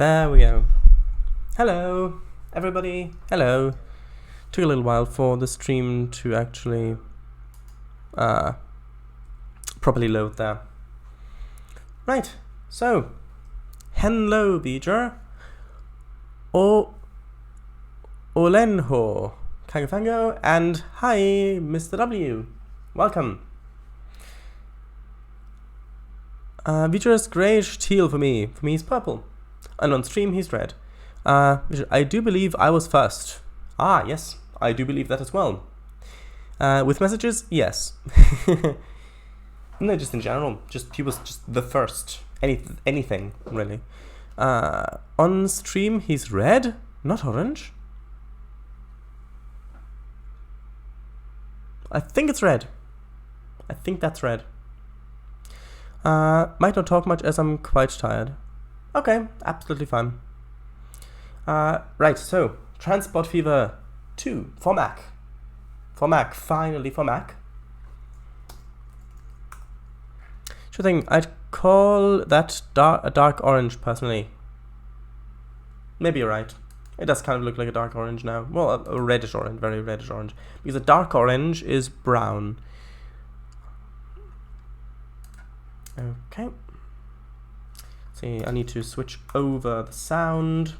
There we go. Hello, everybody. Hello. Took a little while for the stream to actually properly load there. Right, so hello, Beeger. Olenho, Kagafango, and hi, Mr. W. Welcome. Beeger is greyish teal for me. For me, he's purple. And on stream, he's red. I do believe I was first. Ah, yes, I do believe that as well. With messages, yes. No, just in general. He was just the first. Anything, really. On stream, he's red, not orange. I think it's red. I think that's red. Might not talk much as I'm quite tired. Okay, absolutely fine. Right, so Transport Fever 2 for Mac. Finally for Mac. Sure thing, I'd call that a dark orange personally. Maybe you're right. It does kind of look like a dark orange now. Well, a reddish orange, very reddish orange. Because a dark orange is brown. Okay. See, I need to switch over the sound.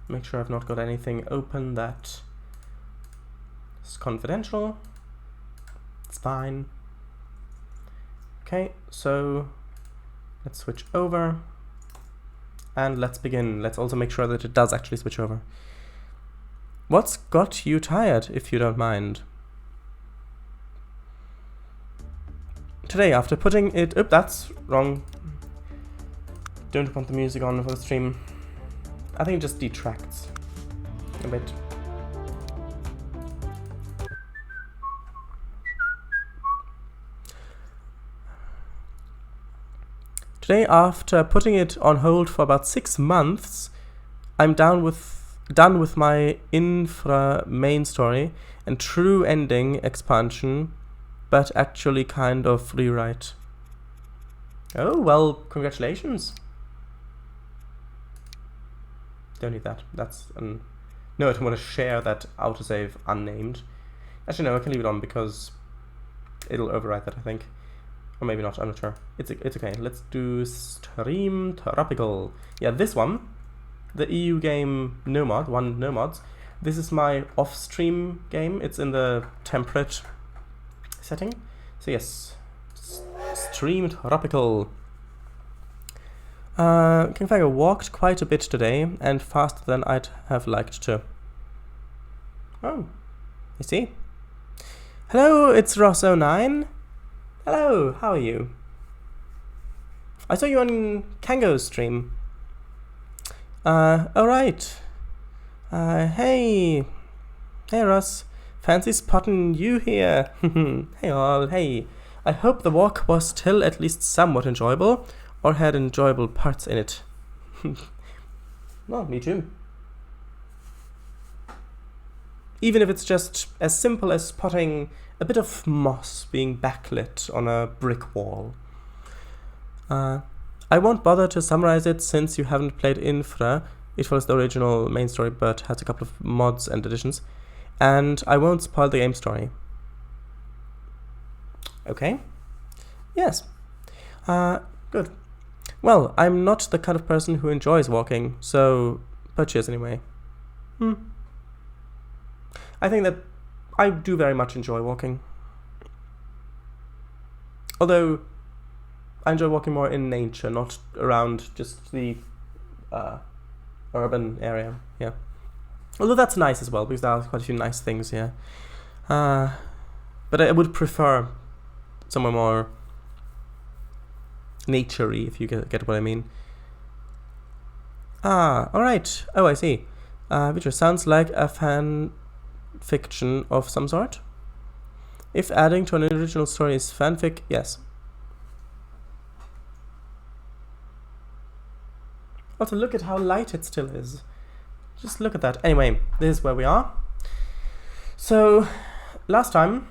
Make sure I've not got anything open that is confidential. It's fine. Okay, so let's switch over. And let's begin. Let's also make sure that it does actually switch over. What's got you tired, if you don't mind? Today, after putting it... Oop, that's wrong. Don't want the music on for the stream. I think it just detracts a bit. Today, after putting it on hold for about 6 months, I'm done with my infra main story and true ending expansion, but actually kind of rewrite. Oh, well, congratulations. Don't need that. That's no, I don't want to share that autosave unnamed. Actually, no, I can leave it on because it'll overwrite that, I think. Or maybe not, I'm not sure. It's okay. Let's do Stream Tropical. Yeah, this one, the EU game Nomad, one Nomads. This is my off-stream game. It's in the temperate setting. So yes, Stream Tropical. Kingfagor walked quite a bit today, and faster than I'd have liked to. Oh, I see. Hello, it's Ross09. Hello, how are you? I saw you on Kango's stream. Alright. Hey Ross. Fancy spotting you here. Hey all, hey. I hope the walk was still at least somewhat enjoyable, or had enjoyable parts in it. Well, me too. Even if it's just as simple as spotting a bit of moss being backlit on a brick wall. I won't bother to summarize it since you haven't played Infra. It follows the original main story but has a couple of mods and additions. And I won't spoil the game story. Okay. Yes. Good. Well, I'm not the kind of person who enjoys walking, so... but cheers anyway. I think that I do very much enjoy walking. Although, I enjoy walking more in nature, not around just the urban area, yeah. Although that's nice as well, because there are quite a few nice things here. But I would prefer somewhere more nature-y, if you get what I mean. Alright. Oh, I see. Which sounds like a fan fiction of some sort. If adding to an original story is fanfic, yes. Also, look at how light it still is. Just look at that. Anyway, this is where we are. So, last time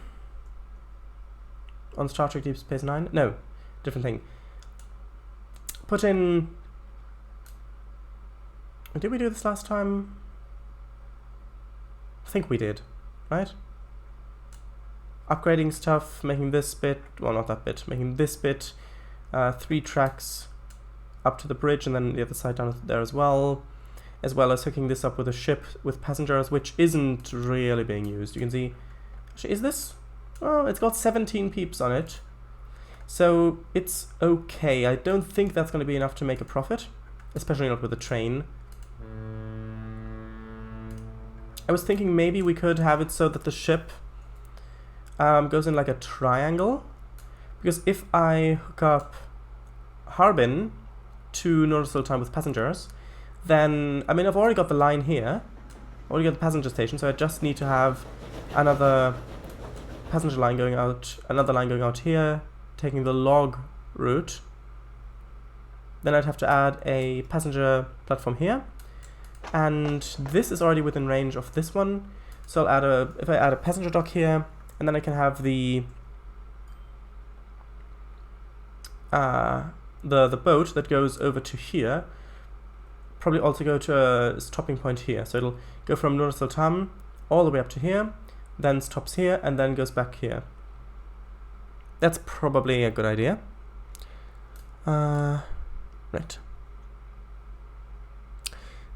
on Star Trek Deep Space Nine, no, different thing. put in... Did we do this last time? I think we did, right? Upgrading stuff, making this bit, well not that bit, making this bit, 3 tracks up to the bridge and then the other side down there as well as hooking this up with a ship with passengers, which isn't really being used. You can see, actually, is this? Oh, it's got 17 peeps on it. So it's okay. I don't think that's going to be enough to make a profit, especially not with a train. I was thinking maybe we could have it so that the ship goes in like a triangle, because if I hook up Harbin to Nur-Sultan with passengers, then, I mean, I've already got the line here, already got the passenger station, so I just need to have another passenger line going out, another line going out here, taking the log route. Then I'd have to add a passenger platform here, and this is already within range of this one, so I'll add if I add a passenger dock here, and then I can have the boat that goes over to here, probably also go to a stopping point here. So it'll go from Nur-Sultan all the way up to here, then stops here, and then goes back here. That's probably a good idea. Right.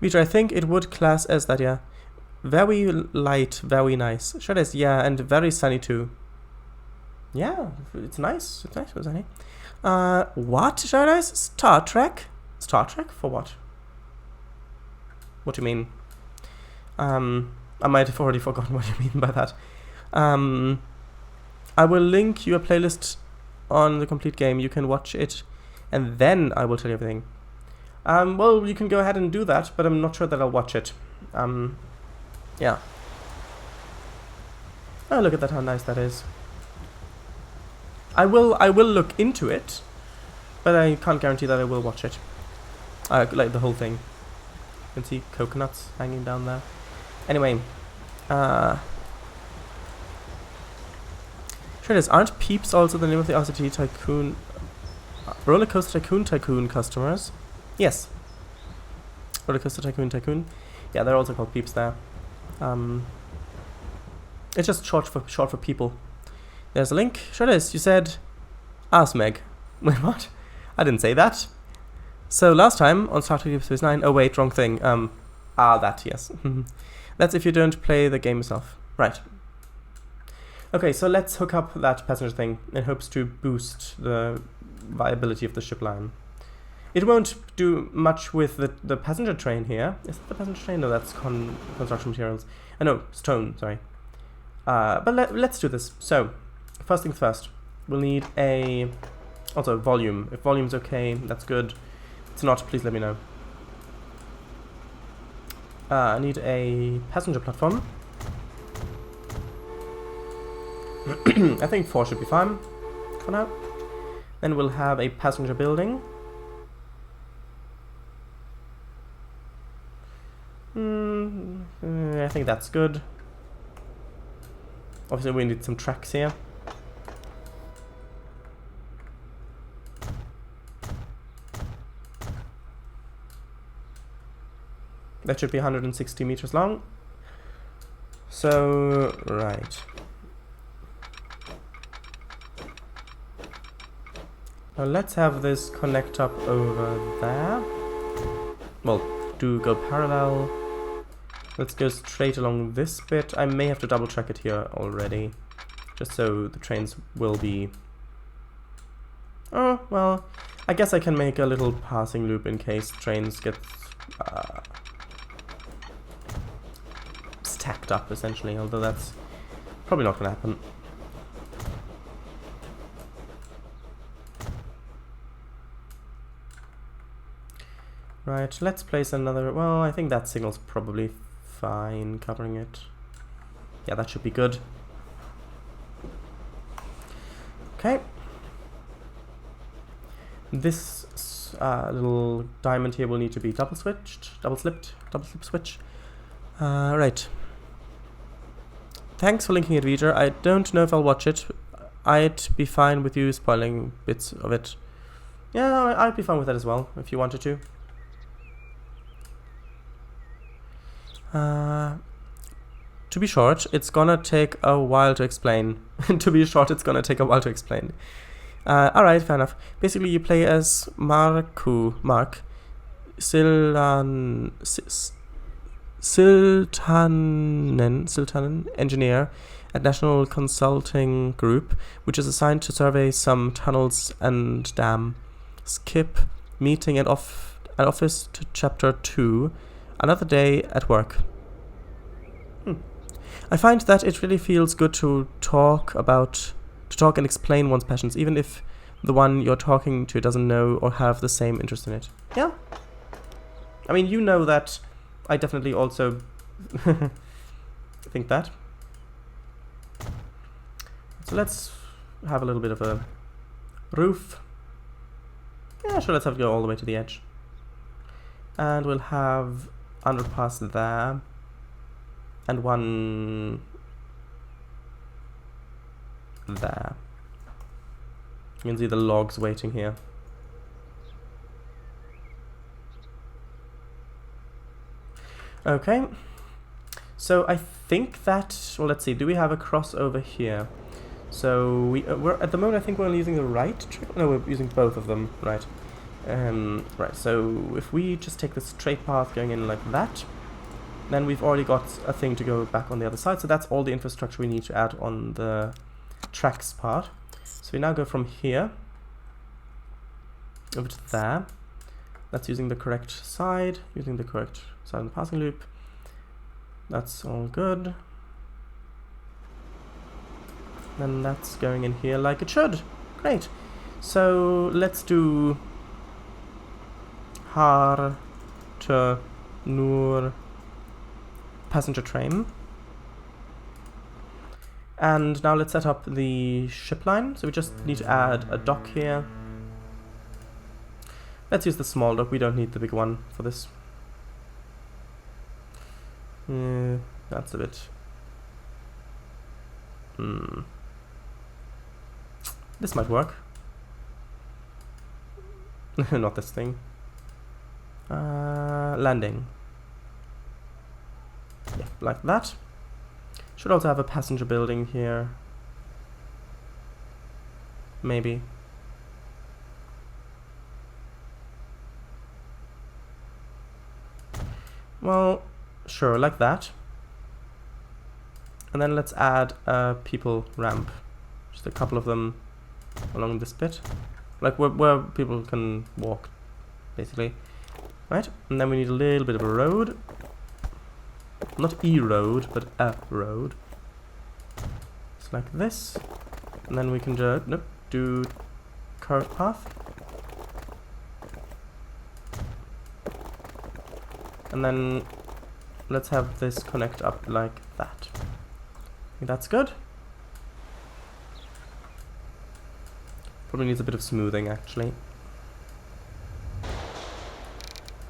Vitra, I think it would class as that, yeah. Very light, very nice. Shadows, yeah, and very sunny too. Yeah, it's nice. It's nice, sunny. What, Shadows? Star Trek? Star Trek? For what? What do you mean? I might have already forgotten what you mean by that. I will link you a playlist on the complete game. You can watch it, and then I will tell you everything. Well, you can go ahead and do that, but I'm not sure that I'll watch it. Yeah. Oh, look at that, how nice that is. I will look into it, but I can't guarantee that I will watch it. Like the whole thing. You can see coconuts hanging down there. Anyway, sure it is. Aren't Peeps also the name of the RCT Tycoon, Rollercoaster Tycoon customers? Yes. Rollercoaster Tycoon. Yeah, they're also called Peeps there. It's just short for people. There's a link. Sure it is. You said Asmeg. Wait, what? I didn't say that. So last time on Star Trek Deep Space Nine. Oh wait, wrong thing. That, yes. That's if you don't play the game yourself. Right. Okay, so let's hook up that passenger thing in hopes to boost the viability of the ship line. It won't do much with the passenger train here. Is it the passenger train? No, that's construction materials. No, stone, sorry. But let's do this. So, first things first. We'll need also volume. If volume's okay, that's good. If it's not, please let me know. I need a passenger platform. I think 4 should be fine for now. Then we'll have a passenger building. I think that's good. Obviously we need some tracks here. That should be 160 meters long. So, right. Now let's have this connect up over there. Well, go parallel. Let's go straight along this bit. I may have to double check it here already, just so the trains will be... Oh, well, I guess I can make a little passing loop in case trains get stacked up, essentially, although that's probably not going to happen. Right, let's place another... Well, I think that signal's probably fine covering it. Yeah, that should be good. Okay. This little diamond here will need to be double slip switch. Right. Thanks for linking it, Vija. I don't know if I'll watch it. I'd be fine with you spoiling bits of it. Yeah, I'd be fine with that as well, if you wanted to. To be short, it's gonna take a while to explain. To be short, it's gonna take a while to explain. Alright, fair enough. Basically, you play as Mark Siltanen, engineer at National Consulting Group, which is assigned to survey some tunnels and dam. Skip meeting at office to chapter 2. Another day at work. I find that it really feels good to talk and explain one's passions, even if the one you're talking to doesn't know or have the same interest in it. Yeah. I mean, you know that I definitely also think that. So let's have a little bit of a roof. Yeah, sure, let's have it go all the way to the edge. And we'll have underpass there. And one there. You can see the logs waiting here. Okay. So I think that, well, let's see, do we have a crossover here? So we're at the moment, I think we're only using the right trick. No, we're using both of them, right? Right, so if we just take the straight path going in like that, then we've already got a thing to go back on the other side. So that's all the infrastructure we need to add on the tracks part. So we now go from here over to there. That's using the correct side on the passing loop. That's all good. Then that's going in here like it should. Great. So let's do Har to Nur passenger train. And now let's set up the ship line. So we just need to add a dock here. Let's use the small dock. We don't need the big one for this. That's a bit... This might work. Not this thing. Landing. Yeah, like that. Should also have a passenger building here. Maybe. Well, sure, like that. And then let's add a people ramp. Just a couple of them along this bit. Like where people can walk, basically. Right, and then we need a little bit of a road. Not a road, but a road. It's like this. And then we can do curved path. And then let's have this connect up like that. I think that's good. Probably needs a bit of smoothing, actually.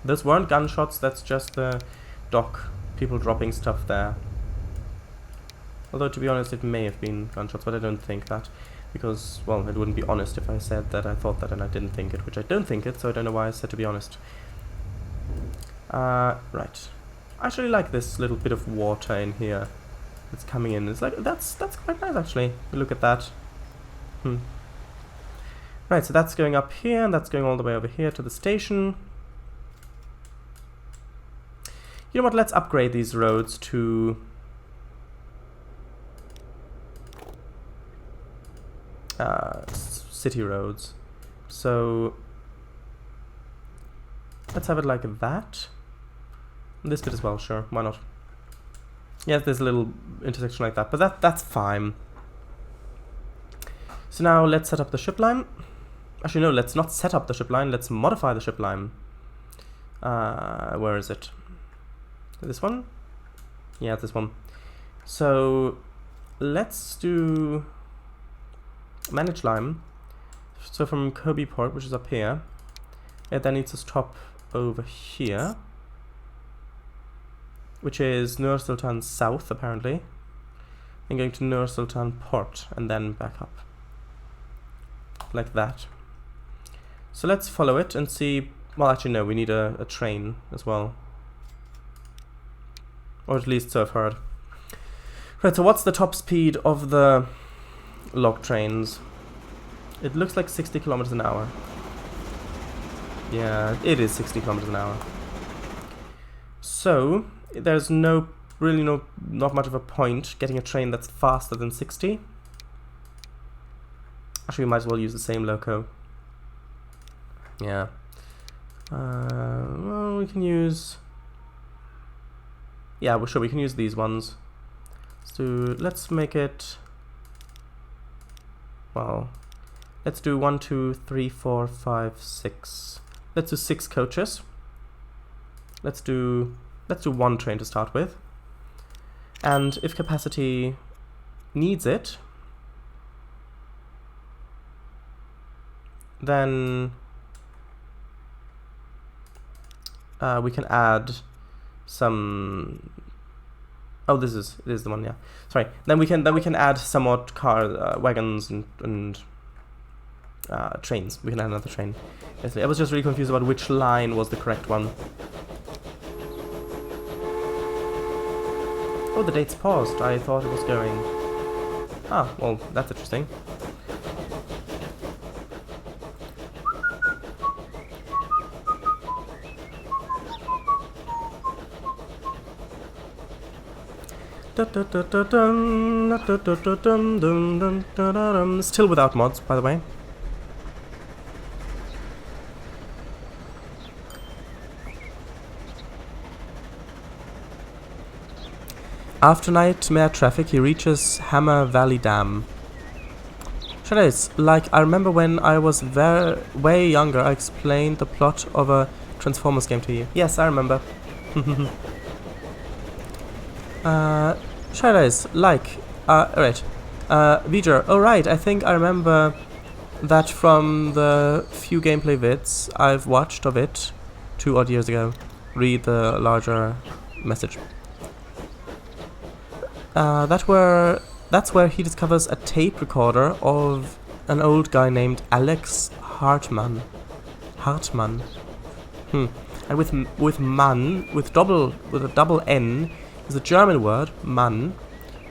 Those weren't gunshots, that's just the dock. People dropping stuff there. Although, to be honest, it may have been gunshots, but I don't think that. Because, well, it wouldn't be honest if I said that I thought that and I didn't think it, which I don't think it, so I don't know why I said to be honest. Right. I actually like this little bit of water in here. It's coming in. It's like, that's quite nice, actually. Look at that. Right, so that's going up here, and that's going all the way over here to the station. You know what, let's upgrade these roads to... city roads. So... let's have it like that. And this bit as well, sure, why not? Yes, there's a little intersection like that, but that's fine. So now let's set up the ship line. Actually, no, let's not set up the ship line, let's modify the ship line. Where is it? This one? Yeah, this one. So let's do manage line. So from Kirby Port, which is up here, it then needs to stop over here, which is Nur Sultan South, apparently. And going to Nur Sultan Port, and then back up. Like that. So let's follow it and see. Well, actually, no, we need a train as well. Or at least so I've heard. Right, so what's the top speed of the log trains? It looks like 60 kilometers an hour. Yeah, it is 60 kilometers an hour. So, there's not much of a point getting a train that's faster than 60. Actually, we might as well use the same loco. Yeah. Well, we can use... Yeah, well, sure, we can use these ones. Let's make it... Well, let's do 1, 2, 3, 4, 5, 6. Let's do 6 coaches. Let's do 1 train to start with. And if capacity needs it, then we can add some. Oh, it is the one, yeah. Sorry. Then we can add some more wagons and trains. We can add another train. I was just really confused about which line was the correct one. Oh, the date's paused. I thought it was going. Ah, well, that's interesting. Still without mods, by the way. After nightmare traffic, he reaches Hammer Valley Dam. Shadows, like I remember when I was way younger, I explained the plot of a Transformers game to you. Yes, I remember. Shadows, alright. V'ger, oh right, I think I remember that from the few gameplay vids I've watched of it 2 odd years ago. Read the larger message. That's where he discovers a tape recorder of an old guy named Alex Hartman. And with man, with a double N, is a German word, Mann,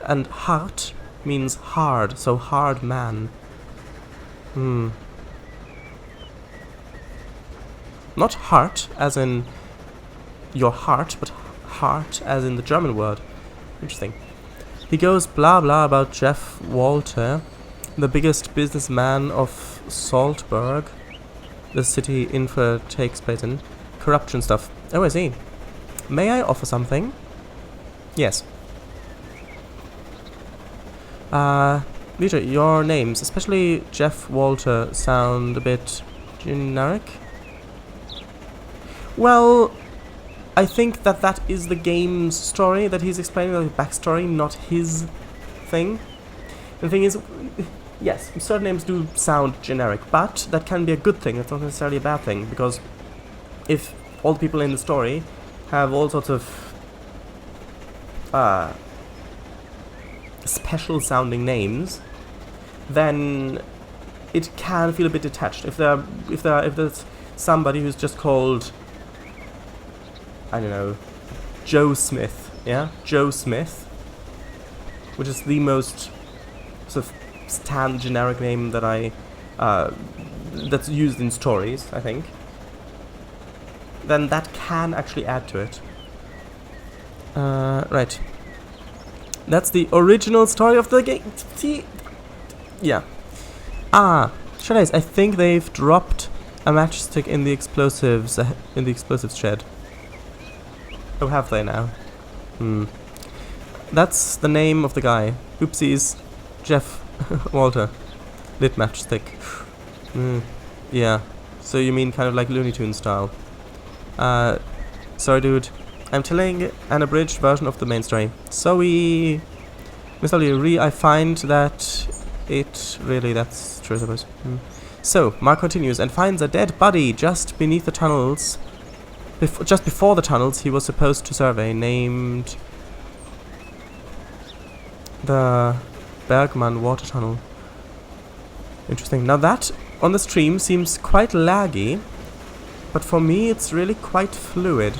and hart means hard, so hard man. Not heart as in your heart, but heart as in the German word. Interesting. He goes blah blah about Jeff Walter, the biggest businessman of Saltburg, the city Info takes place in. Corruption stuff. Oh, I see. May I offer something? Yes. V'ger, your names, especially Jeff Walter, sound a bit generic. Well, I think that is the game's story that he's explaining, the backstory, not his thing. The thing is, yes, certain names do sound generic, but that can be a good thing. It's not necessarily a bad thing, because if all the people in the story have all sorts of special sounding names, then it can feel a bit detached. If there's somebody who's just called, I don't know, Joe Smith, yeah? Joe Smith, which is the most sort of generic name that that's used in stories, I think, then that can actually add to it. Right. That's the original story of the game. See? Yeah. Shadows, I think they've dropped a matchstick in the explosives shed. Oh, have they now? That's the name of the guy. Oopsies. Jeff Walter. Lit matchstick. Yeah. So you mean kind of like Looney Tunes style. Sorry dude. I'm telling an abridged version of the main story. So Mr. Lee, I find that that's true, I suppose. So, Mark continues and finds a dead body just beneath the tunnels. Just before the tunnels he was supposed to survey, named the Bergman Water Tunnel. Interesting. Now that on the stream seems quite laggy, but for me it's really quite fluid.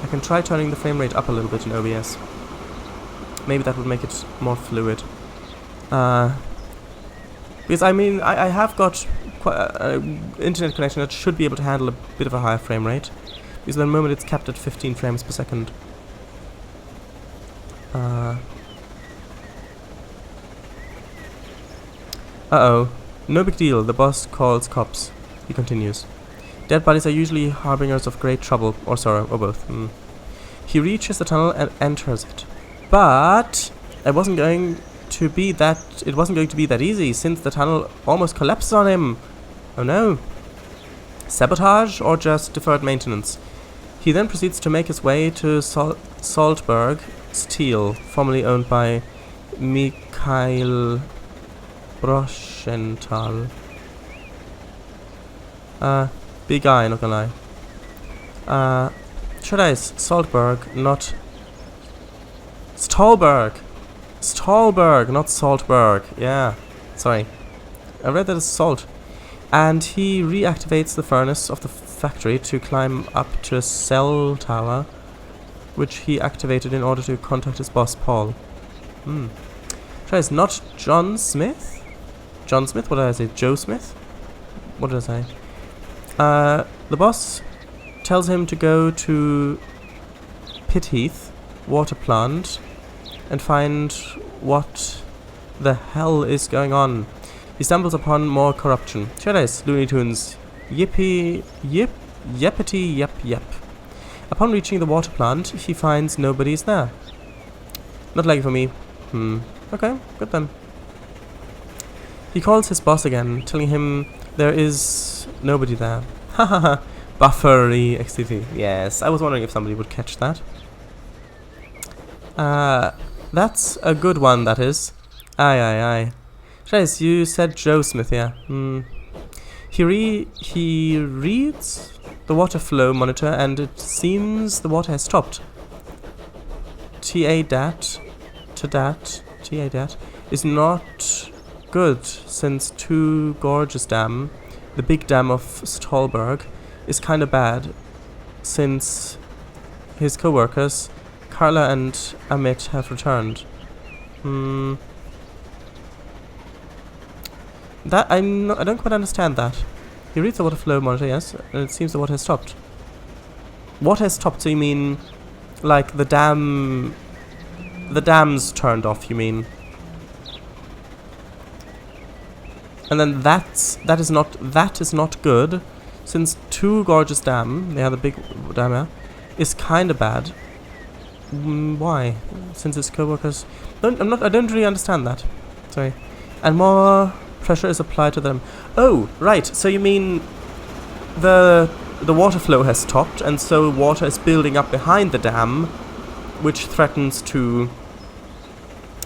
I can try turning the frame rate up a little bit in OBS. Maybe that would make it more fluid. Because I mean, I have got an internet connection that should be able to handle a bit of a higher frame rate. Because at the moment it's capped at 15 frames per second. Uh-oh. No big deal. The boss calls cops. He continues. Dead bodies are usually harbingers of great trouble, or sorrow, or both. He reaches the tunnel and enters it. But it wasn't going to be that easy, since the tunnel almost collapsed on him. Oh no. Sabotage or just deferred maintenance? He then proceeds to make his way to Saltburg Steel, formerly owned by Mikhail Broschenthal. Big guy, not gonna lie. Should I Saltburg, not Stolberg. Stolberg, not Saltburg. Yeah, sorry. I read that as salt. And he reactivates the furnace of the factory to climb up to a cell tower, which he activated in order to contact his boss, Paul. Try is not John Smith? John Smith? What did I say? Joe Smith? What did I say? The boss tells him to go to Pitheath water plant and find what the hell is going on. He stumbles upon more corruption. Shadows, Looney Tunes. Yippee, yip, yeppity, yep, yep. Upon reaching the water plant, he finds nobody's there. Not lucky for me. Okay, good then. He calls his boss again, telling him there is nobody there. Hahaha, buffery XTT. Yes, I was wondering if somebody would catch that. That's a good one, that is. Aye. Trace, you said Joe Smith, yeah. He reads the water flow monitor and it seems the water has stopped. TA-DAT is not good, since Two Gorges Dam, the big dam of Stolberg, is kinda bad, since his co-workers Carla and Amit have returned. That I don't quite understand that. He reads the water flow monitor, yes, and it seems the water has stopped. Water has stopped, so you mean like the dam's turned off, you mean? And then that is not good, since Two Gorges Dam, they have the big dam here, is kinda bad. Why? Since his co-workers I don't really understand that. Sorry. And more pressure is applied to them. Oh, right. So you mean the water flow has stopped, and so water is building up behind the dam, which threatens to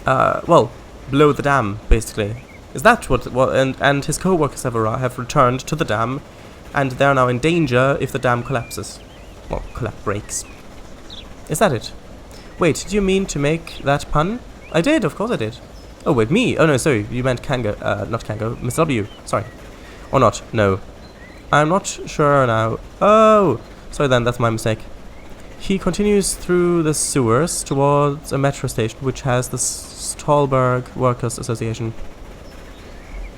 blow the dam, basically. Is that what and his co-workers have returned to the dam, and they're now in danger if the dam collapses. Well, breaks. Is that it? Wait, did you mean to make that pun? I did, of course I did. Oh, wait, me? Oh no, sorry, you meant Kango, not Kango, Mr. W, sorry. Or not, no. I'm not sure now. Oh, sorry then, that's my mistake. He continues through the sewers towards a metro station, which has the Stolberg Workers Association.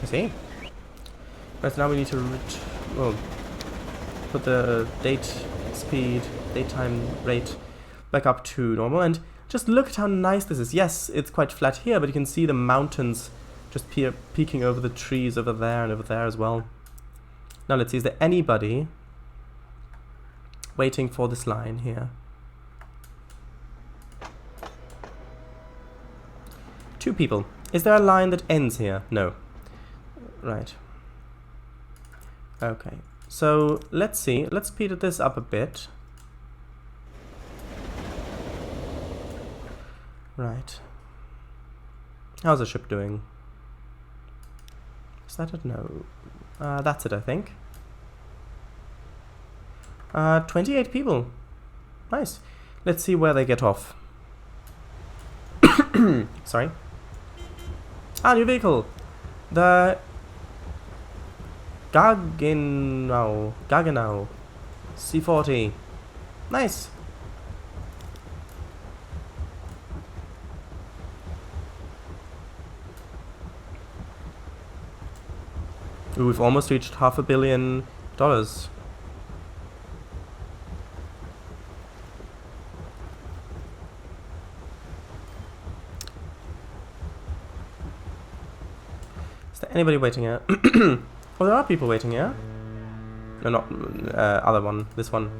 I see. Right, so now we need to put the daytime rate back up to normal, and just look at how nice this is. Yes, it's quite flat here, but you can see the mountains just peeking over the trees over there and over there as well. Now let's see, is there anybody waiting for this line here? 2 people. Is there a line that ends here? No. Right. Okay. So let's see. Let's speed this up a bit. Right. How's the ship doing? Is that it? No. That's it, I think. 28 people. Nice. Let's see where they get off. Sorry. New vehicle. The Gaggenau. Gaggenau. C40. Nice. Ooh, we've almost reached $500 million. Is there anybody waiting here? Oh, there are people waiting here. No, not other one. This one.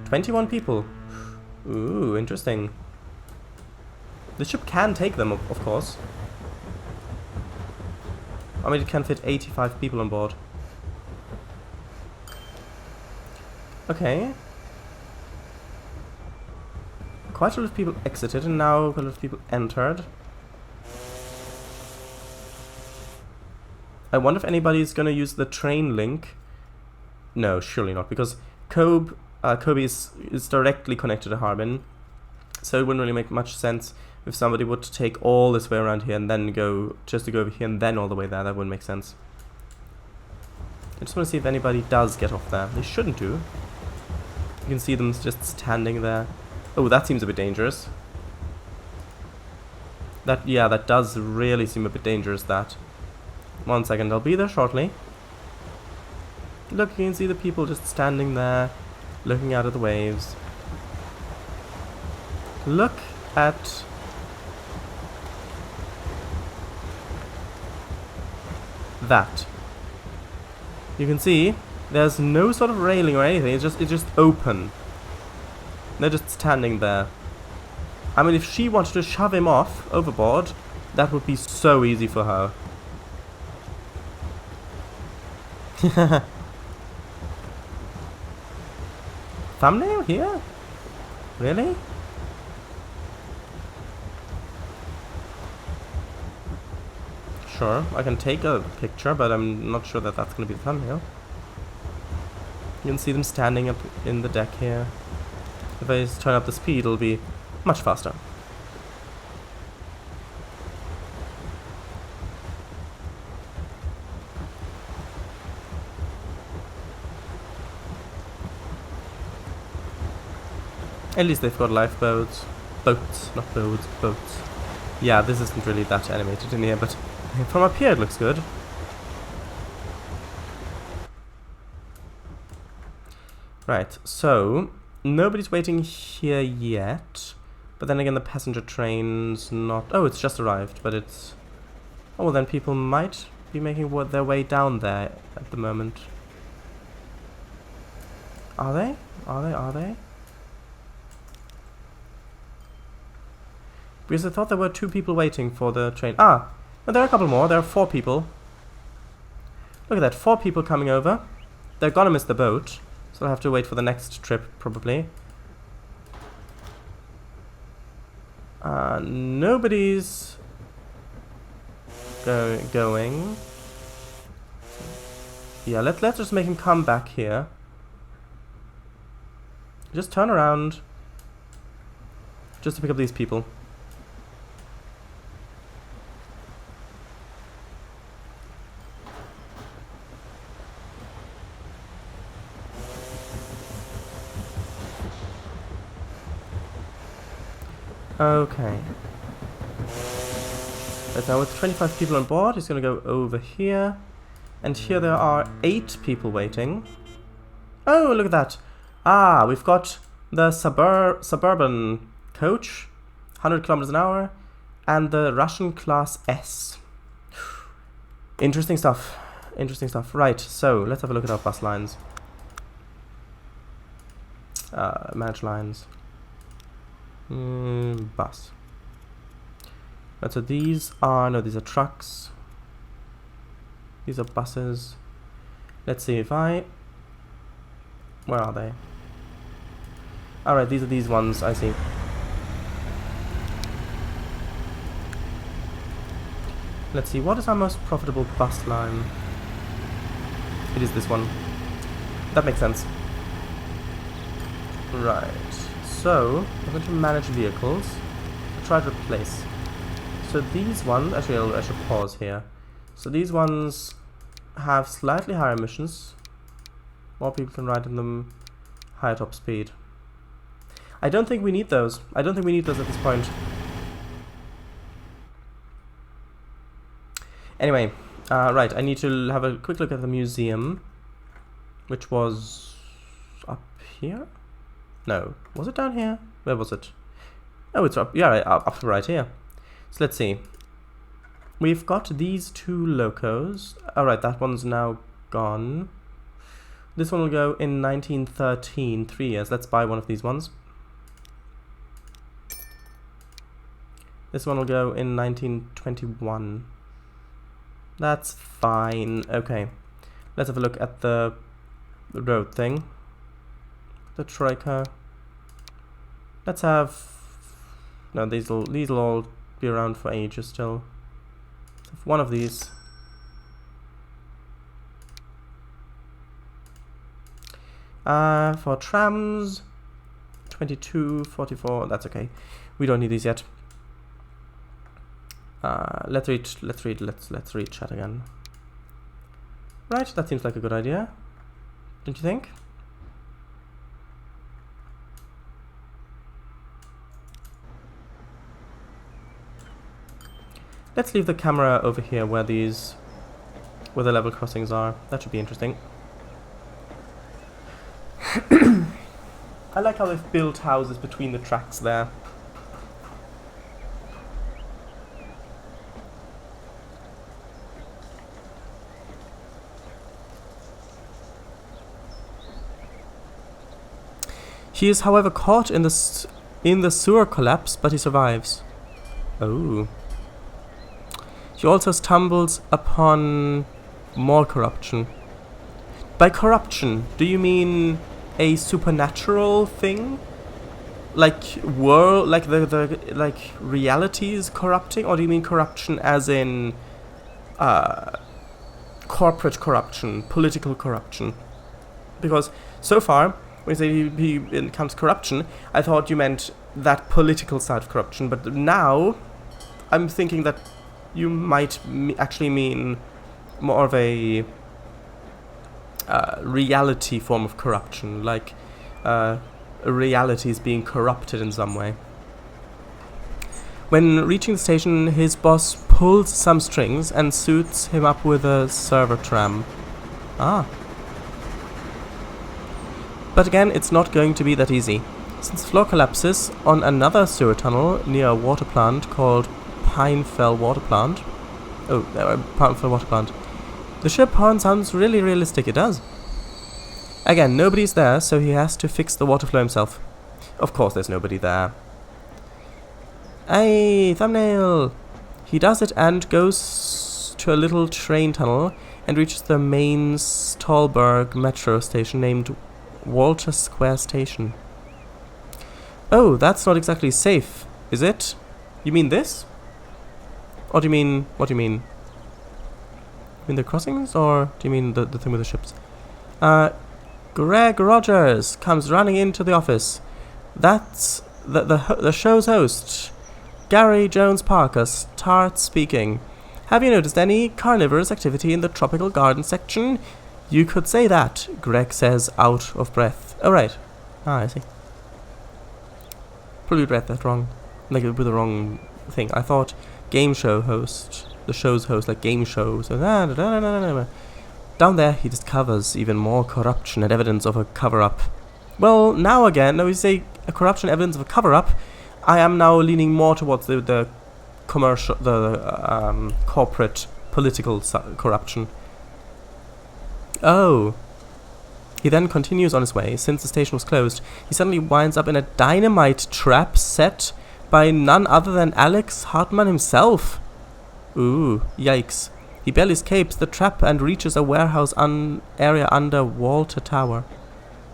21 people. Ooh, interesting. The ship can take them, of course. I mean, it can fit 85 people on board. Okay. Quite a lot of people exited, and now quite a lot of people entered. I wonder if anybody's gonna use the train link. No, surely not, because Kobe is directly connected to Harbin, so it wouldn't really make much sense if somebody would take all this way around here and then go just to go over here and then all the way there. That wouldn't make sense. I just want to see if anybody does get off there. They shouldn't do. You can see them just standing there. Oh, that seems a bit dangerous. That does really seem a bit dangerous, that. 1 second, I'll be there shortly. Look, you can see the people just standing there, looking out at the waves. Look at that. You can see there's no sort of railing or anything. It's just open. They're just standing there. I mean, if she wanted to shove him off overboard, that would be so easy for her. Thumbnail here? Really? Sure, I can take a picture, but I'm not sure that that's going to be the thumbnail. You can see them standing up in the deck here. If I turn up the speed, it'll be much faster. At least they've got lifeboats. Boats, not boats, boats. Yeah, this isn't really that animated in here, but from up here it looks good. Right, so nobody's waiting here yet. But then again, the passenger train's not... Oh, it's just arrived, but it's... Oh, well then people might be making their way down there at the moment. Are they? Are they? Because I thought there were 2 people waiting for the train. Ah! No, there are a couple more. There are 4 people. Look at that. 4 people coming over. They're gonna miss the boat. So I'll have to wait for the next trip, probably. Nobody's going. Yeah, let's just make him come back here. Just turn around. Just to pick up these people. Okay. Right, now with 25 people on board, he's gonna go over here. And here there are 8 people waiting. Oh, look at that. Ah, we've got the suburban coach, 100 kilometers an hour, and the Russian class S. Interesting stuff. Interesting stuff. Right, so let's have a look at our bus lines. Manage lines. Bus. Right, so these are... No, these are trucks. These are buses. Let's see if I... Where are they? Alright, these are these ones, I see. Let's see, what is our most profitable bus line? It is this one. That makes sense. Right. So, I'm going to manage vehicles. I'll try to replace. So these ones... Actually, I should pause here. So these ones have slightly higher emissions. More people can ride in them. Higher top speed. I don't think we need those. I don't think we need those at this point. Anyway, right, I need to have a quick look at the museum, which was up here? No, was it down here? Where was it? Oh, it's up, yeah, up right here. So let's see. We've got these two locos. Alright, that one's now gone. This one will go in 1913, 3 years. Let's buy one of these ones. This one will go in 1921. That's fine. Okay. Let's have a look at the road thing. The Troika. Let's have... No, these'll all be around for ages still. Let's have one of these. For trams, 22, 44, that's okay. We don't need these yet. Let's read chat again. Right, that seems like a good idea. Don't you think? Let's leave the camera over here where the level crossings are. That should be interesting. I like how they've built houses between the tracks there. He is, however, caught in the sewer collapse, but he survives. Oh. He also stumbles upon more corruption. By corruption, do you mean a supernatural thing? Like like reality is corrupting, or do you mean corruption as in corporate corruption, political corruption? Because so far, when you say he encounters corruption, I thought you meant that political side of corruption, but now I'm thinking that you might actually mean more of a reality form of corruption, like reality is being corrupted in some way. When reaching the station, his boss pulls some strings and suits him up with a server tram. Ah. But again, it's not going to be that easy. Since the floor collapses on another sewer tunnel near a water plant called Pinefell Water Plant. Oh, Pinefell Water Plant. The ship horn sounds really realistic, it does. Again, nobody's there, so he has to fix the water flow himself. Of course there's nobody there. Hey, thumbnail! He does it and goes to a little train tunnel and reaches the main Stolberg metro station named Walter Square Station. Oh, that's not exactly safe, is it? You mean this? Or do you mean... what do you mean? You mean the crossings, or do you mean the thing with the ships? Greg Rogers comes running into the office. That's the show's host, Gary Jones Parker, starts speaking. Have you noticed any carnivorous activity in the tropical garden section? You could say that, Greg says, out of breath. Oh, right. Ah, I see. Probably read that wrong. Like, with the wrong thing. I thought game show host, the show's host, like game show. So, down there, he discovers even more corruption and evidence of a cover-up. Well, now again, now we say a corruption evidence of a cover-up, I am now leaning more towards the commercial, the corporate, political corruption. Oh. He then continues on his way. Since the station was closed, he suddenly winds up in a dynamite trap set by none other than Alex Hartman himself. Ooh, yikes. He barely escapes the trap and reaches a warehouse area under Walter Tower.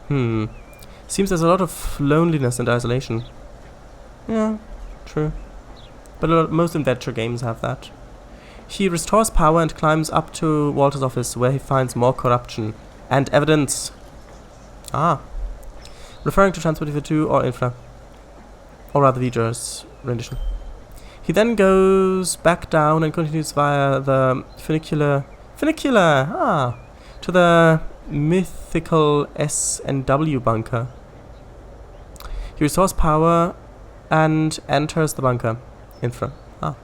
Seems there's a lot of loneliness and isolation. Yeah, true. But most adventure games have that. He restores power and climbs up to Walter's office, where he finds more corruption and evidence. Ah. Referring to Transport 2 or Infra. Or rather Vija's rendition. He then goes back down and continues via the funicular Funicular! Ah! To the mythical S&W bunker. He restores power and enters the bunker. Infra. Ah.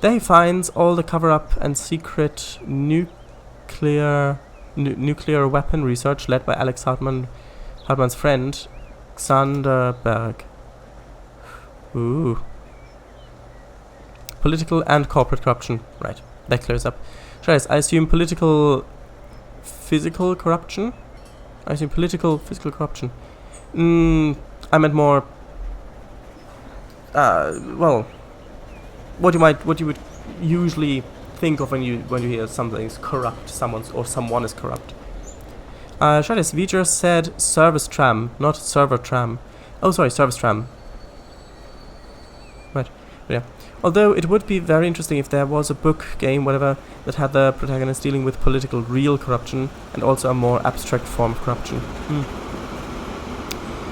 There he finds all the cover-up and secret nuclear weapon research led by Alex Hartman's friend, Xander Berg. Ooh. Political and corporate corruption. Right, that clears up. I assume physical corruption? I assume physical corruption. I meant more... well... What you would usually think of when you hear something's corrupt, someone is corrupt. Shredis, we just said service tram, not server tram. Oh, sorry, service tram. Right, yeah. Although it would be very interesting if there was a book, game, whatever, that had the protagonist dealing with political real corruption and also a more abstract form of corruption.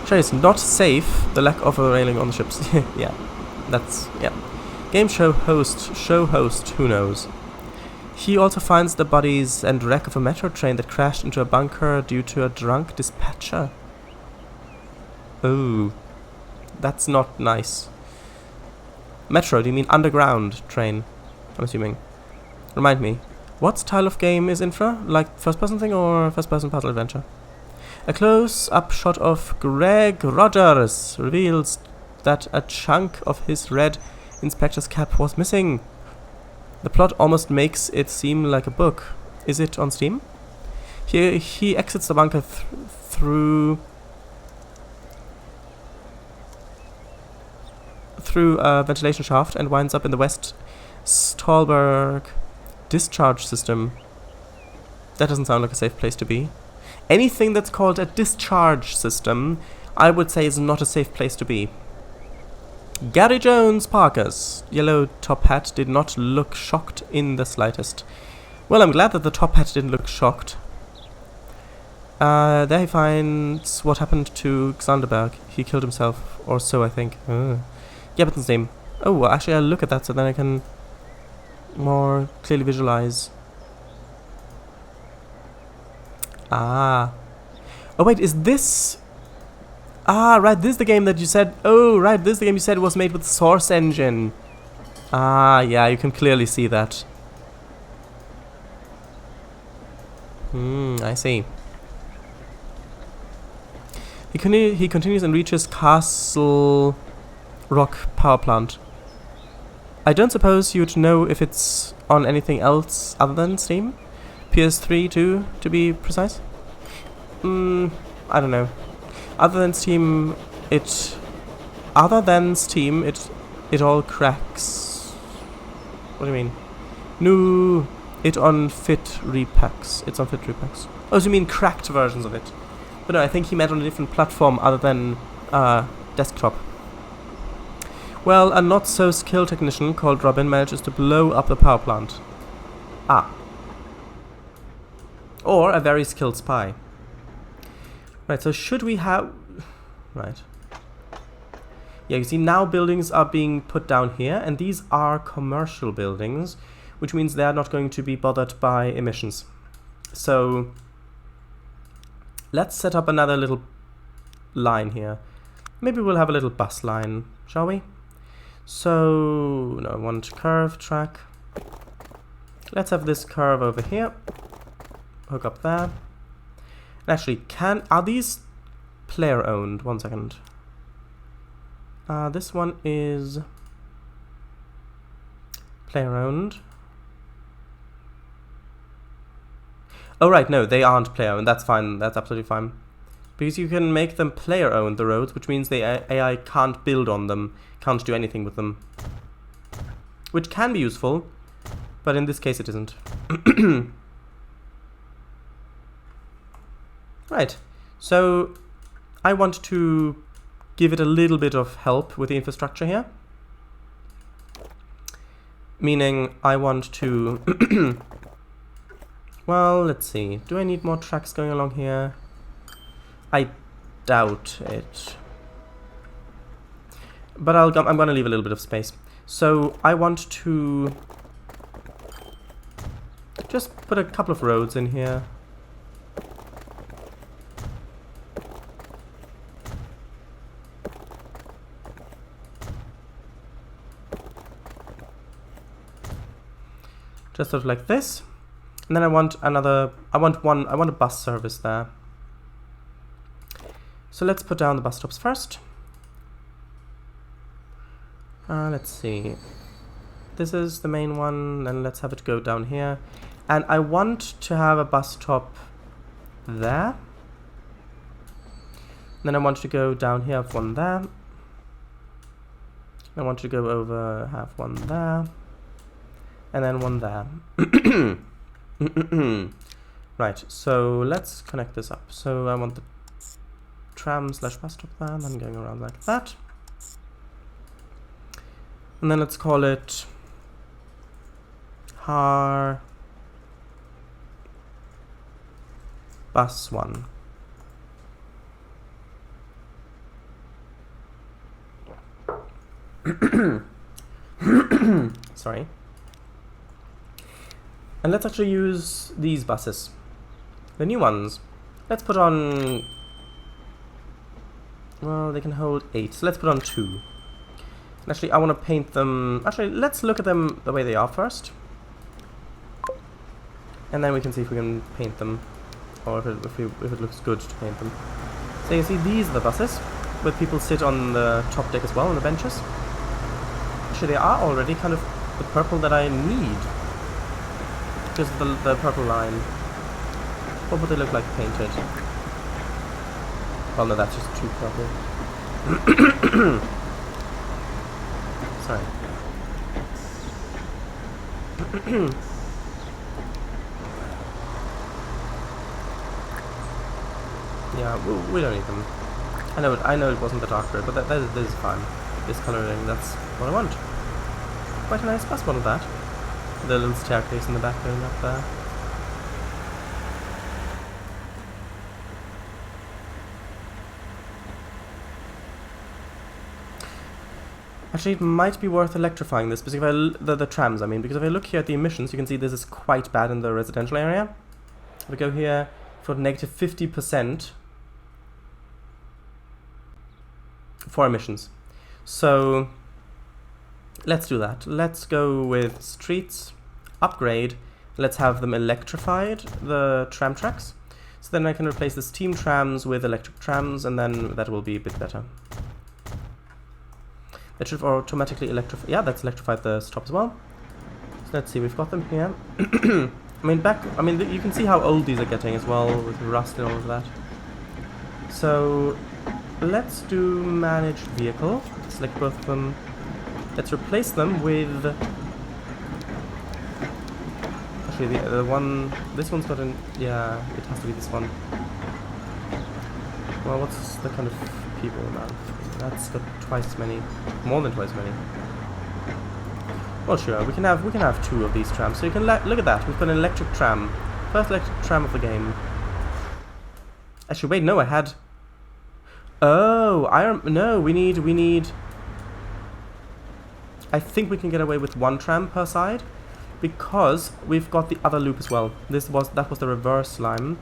Shredis, not safe, the lack of a railing on the ships. Yeah, that's, yeah. Game show host, who knows. He also finds the bodies and wreck of a metro train that crashed into a bunker due to a drunk dispatcher. Oh, that's not nice. Metro, do you mean underground train? I'm assuming. Remind me, what style of game is Infra? Like first-person thing or first-person puzzle adventure? A close-up shot of Greg Rogers reveals that a chunk of his red inspector's cap was missing. The plot almost makes it seem like a book. Is it on Steam? He exits the bunker through a ventilation shaft and winds up in the West Stolberg discharge system. That doesn't sound like a safe place to be. Anything that's called a discharge system, I would say is not a safe place to be. Gary Jones Parker's yellow top hat did not look shocked in the slightest. Well, I'm glad that the top hat didn't look shocked. There he finds what happened to Xanderberg. He killed himself, or so I think. Gabberton's name. Oh, well, actually I'll look at that so then I can more clearly visualize. Ah. Oh wait, is this... Ah, right, this is the game that you said... Oh, right, this is the game you said was made with Source Engine. Ah, yeah, you can clearly see that. I see. He continues and reaches Castle Rock Power Plant. I don't suppose you'd know if it's on anything else other than Steam? PS3 too, to be precise? I don't know. Other than Steam, it all cracks. What do you mean? No, it's on fit repacks. Oh, so you mean cracked versions of it? But no, I think he meant on a different platform other than desktop. Well, a not-so-skilled technician called Robin manages to blow up the power plant. Ah. Or a very skilled spy. Right, so should we have... Right. Yeah, you see now buildings are being put down here, and these are commercial buildings, which means they're not going to be bothered by emissions. So, let's set up another little line here. Maybe we'll have a little bus line, shall we? So, no, I want curve track. Let's have this curve over here. Hook up there. Actually, are these player owned? 1 second. This one is player owned. Oh right, no, they aren't player owned. That's fine. That's absolutely fine. Because you can make them player owned, the roads, which means the AI can't build on them, can't do anything with them. Which can be useful, but in this case it isn't. Right, so I want to give it a little bit of help with the infrastructure here. Meaning I want to... Well, let's see. Do I need more tracks going along here? I doubt it. But I'm going to leave a little bit of space. So I want to Just put a couple of roads in here. Just sort of like this. And then I want a bus service there. So let's put down the bus stops first. Let's see. This is the main one, and let's have it go down here. And I want to have a bus stop there. Then I want to go down here, have one there. I want to go over, have one there. And then one there. Right, so let's connect this up. So I want the tram slash bus stop there, and then going around like that. And then let's call it Har Bus 1. Sorry. And let's actually use these buses. The new ones. Let's put on... Well, they can hold 8. So let's put on 2. And actually, I want to paint them... Actually, let's look at them the way they are first. And then we can see if we can paint them. Or if it looks good to paint them. So you see, these are the buses. Where people sit on the top deck as well, on the benches. Actually, they are already kind of the purple that I need. Just the purple line. What would they look like painted? Well, no, that's just too purple. Sorry. Yeah, we don't need them. I know it wasn't the dark red, but that is fine. This coloring, that's what I want. Quite a nice bus model, that. The little staircase in the back going up there. Actually, it might be worth electrifying this, because if the trams, I mean, because if I look here at the emissions, you can see this is quite bad in the residential area. If we go here for negative 50% for emissions. So let's do that. Let's go with streets, upgrade. Let's have them electrified, the tram tracks. So then I can replace the steam trams with electric trams, and then that will be a bit better. That should automatically electrify. Yeah, that's electrified the stop as well. So let's see, we've got them here. You can see how old these are getting as well, with rust and all of that. So let's do manage vehicle. Select both of them. Let's replace them with... Actually, the one... This one's got an... Yeah, it has to be this one. Well, what's the kind of people now? That's got twice as many. More than twice as many. Well, sure, we can have 2 of these trams. So you can look at that. We've got an electric tram. First electric tram of the game. Actually, wait, no, I had... Oh, no, we need... I think we can get away with 1 tram per side, because we've got the other loop as well. That was the reverse line.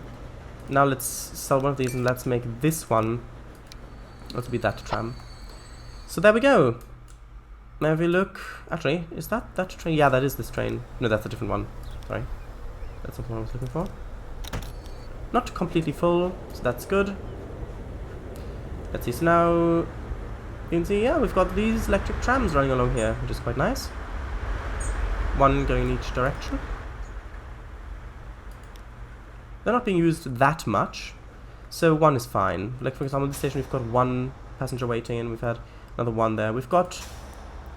Now let's sell one of these and let's make this one. Let's be that tram. So there we go. Now if we look, actually, is that train? Yeah, that is this train. No, that's a different one. Sorry, that's not what I was looking for. Not completely full, so that's good. Let's see. So now you can see, yeah, we've got these electric trams running along here, which is quite nice. 1 going in each direction. They're not being used that much, so 1 is fine. Like, for example, this station we've got 1 passenger waiting, and we've had another 1 there. We've got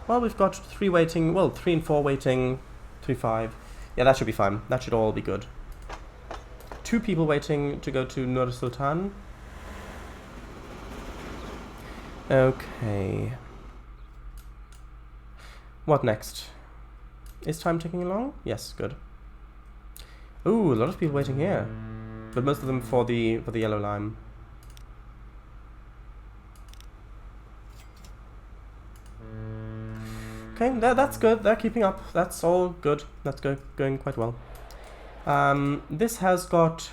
3 waiting, well, 3 and 4 waiting, 3, 5. Yeah, that should be fine. That should all be good. 2 people waiting to go to Nur Sultan. Okay. What next? Is time ticking along? Yes, good. Ooh, a lot of people waiting here, but most of them for the yellow line. Okay, that's good. They're keeping up. That's all good. That's going quite well. This has got...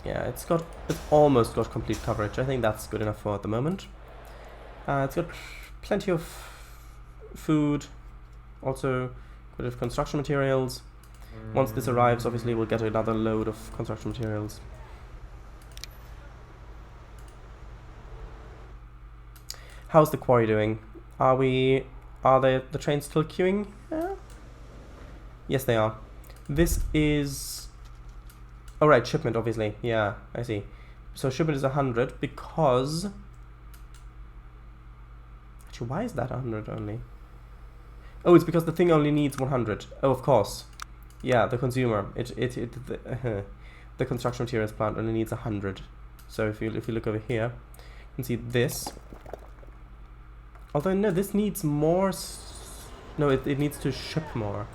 Yeah, it's almost got complete coverage. I think that's good enough for at the moment. It's got plenty of food, also a bit of construction materials. Once this arrives, obviously we'll get another load of construction materials. How's the quarry doing? Are the trains still queuing? Yes, they are. This is... Oh, right, shipment, obviously. Yeah, I see. So shipment is 100 because... Actually, why is that 100 only? Oh, it's because the thing only needs 100. Oh, of course. Yeah, the consumer. The construction materials plant only needs 100. So if you look over here, you can see this. Although, no, this needs more... No, it needs to ship more.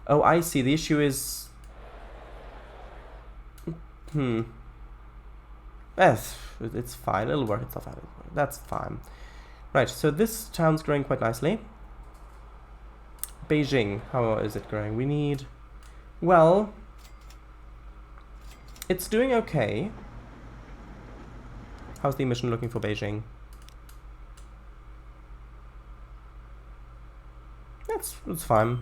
Oh, I see. The issue is... It's fine. It'll work itself out. That's fine. Right, so this town's growing quite nicely. Beijing, how is it growing? We need... Well... It's doing okay. How's the emission looking for Beijing? It's fine.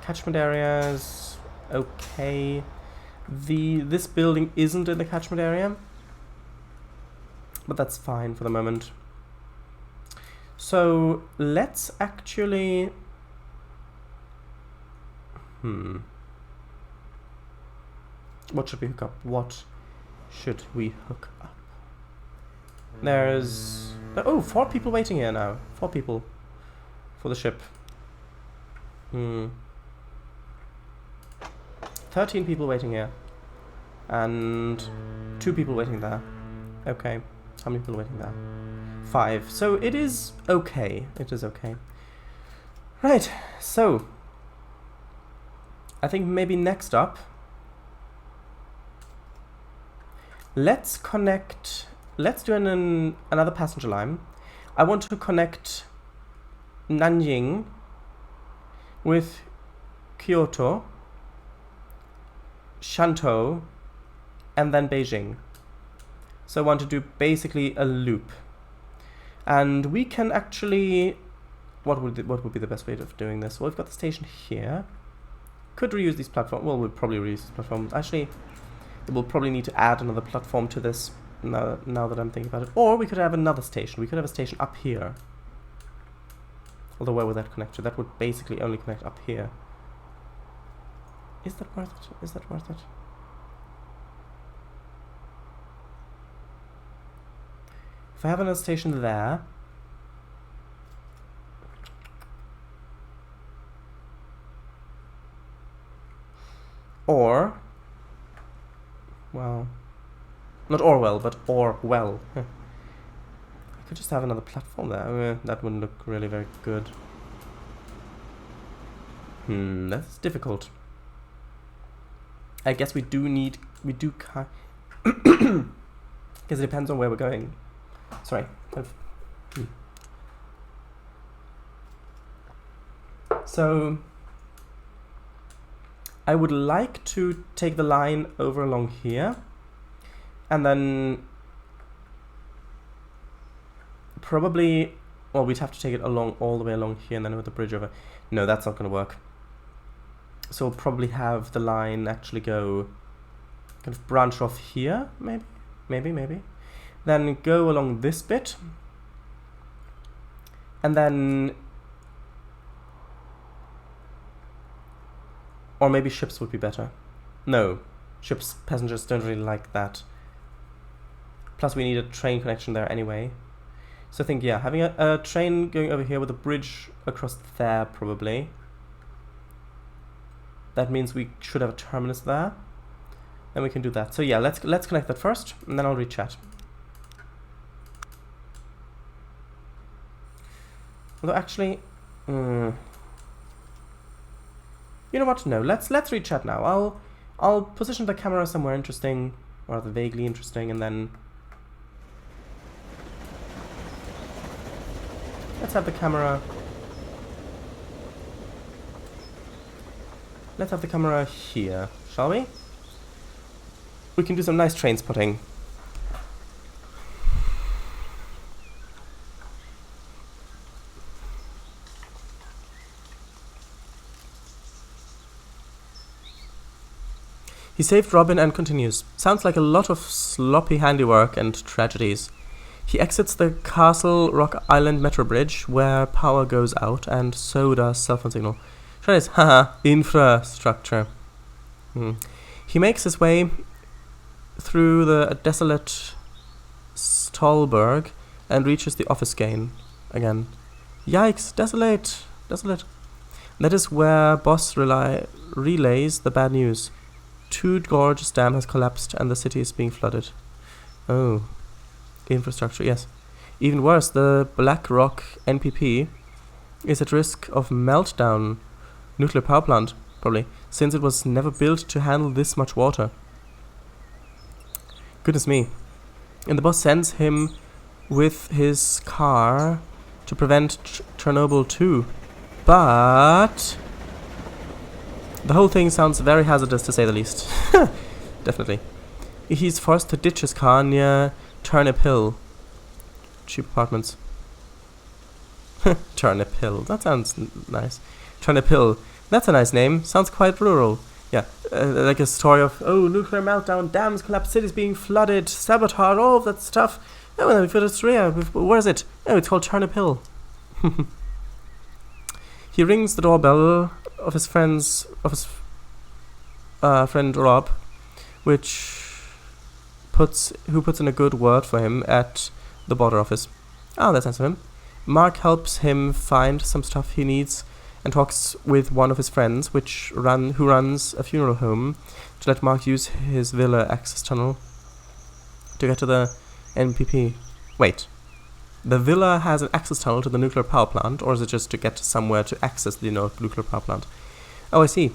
Catchment areas... Okay. This building isn't in the catchment area. But that's fine for the moment. So, let's actually... What should we hook up? What should we hook up? There's... Oh, 4 people waiting here now. 4 people. For the ship. 13 people waiting here. And 2 people waiting there. Okay. How many people waiting there? 5. So it is okay. It is okay. Right. So I think maybe next up, let's do another passenger line. I want to connect Nanjing with Kyoto, Shantou, and then Beijing. So I want to do basically a loop. And we can actually... What would be the best way of doing this? Well, we've got the station here. Could reuse these platforms. Well, we'll probably reuse these platforms. Actually, we'll probably need to add another platform to this now that I'm thinking about it. Or we could have another station. We could have a station up here. Although where would that connect to? That would basically only connect up here. Is that worth it? Is that worth it? If I have another station there... Or... Well... Not Orwell, but Orwell. I could just have another platform there. That wouldn't look really very good. That's difficult. I guess we do... Because it depends on where we're going. Sorry. So... I would like to take the line over along here. And then... Probably... Well, we'd have to take it along all the way along here and then with the bridge over. No, that's not going to work. So we'll probably have the line actually go... Kind of branch off here, maybe? Maybe. Then go along this bit. And then... Or maybe ships would be better. No. Ships, passengers don't really like that. Plus we need a train connection there anyway. So I think, yeah, having a train going over here with a bridge across there, probably. That means we should have a terminus there. Then we can do that. So yeah, let's connect that first, and then I'll re-chat. Although actually... You know what? No, let's re-chat now. I'll position the camera somewhere interesting, or rather vaguely interesting, and then let's have the camera let's have the camera here, shall we? We can do some nice train spotting. He saved Robin and continues. Sounds like a lot of sloppy handiwork and tragedies. He exits the Castle Rock Island Metro Bridge, where power goes out, and so does cell phone signal. Sure is, haha, infrastructure. He makes his way through the desolate Stolberg and reaches the office again. Yikes, desolate. That is where Boss relays the bad news. Tood Gorge Dam has collapsed and the city is being flooded. Oh. Infrastructure, yes. Even worse, the Black Rock NPP is at risk of meltdown. Nuclear power plant, probably, since it was never built to handle this much water. Goodness me. And the boss sends him with his car to prevent Chernobyl too. But the whole thing sounds very hazardous, to say the least. Definitely. He's forced to ditch his car near Turnip Hill. Cheap apartments. Turnip Hill. That sounds nice. Turnip Hill. That's a nice name. Sounds quite rural. Yeah, like a story of, oh, nuclear meltdown, dams collapse, cities being flooded, sabotage, all of that stuff. Oh, and we've got Australia. Where is it? Oh, it's called Turnip Hill. He rings the doorbell of his friend Rob, who puts in a good word for him at the border office. Ah, that's nice of him. Mark helps him find some stuff he needs and talks with one of his friends, who runs a funeral home, to let Mark use his villa access tunnel to get to the NPP. Wait, the villa has an access tunnel to the nuclear power plant, or is it just to get somewhere to access the nuclear power plant? Oh, I see.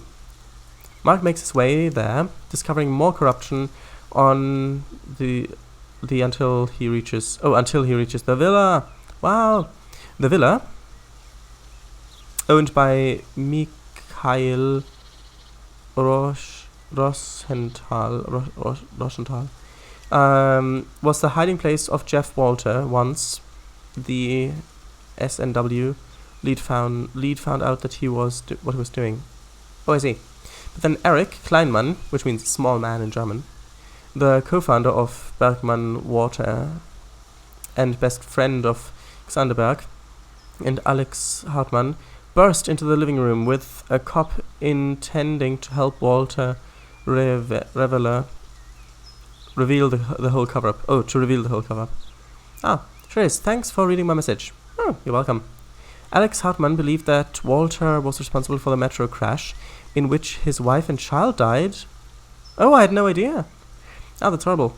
Mark makes his way there, discovering more corruption on until he reaches the villa. Wow, the villa, owned by Mikhail Rosenthal, was the hiding place of Jeff Walter. Once the SNW lead found out that what he was doing. Oh, I see. But then Eric Kleinman, which means small man in German, the co-founder of Bergman Water and best friend of Xanderberg, and Alex Hartmann, burst into the living room with a cop intending to help Walter reveal the whole cover-up. Oh, to reveal the whole cover-up. Ah, Trace, thanks for reading my message. Oh, you're welcome. Alex Hartmann believed that Walter was responsible for the metro crash, in which his wife and child died. Oh, I had no idea. Ah, that's horrible.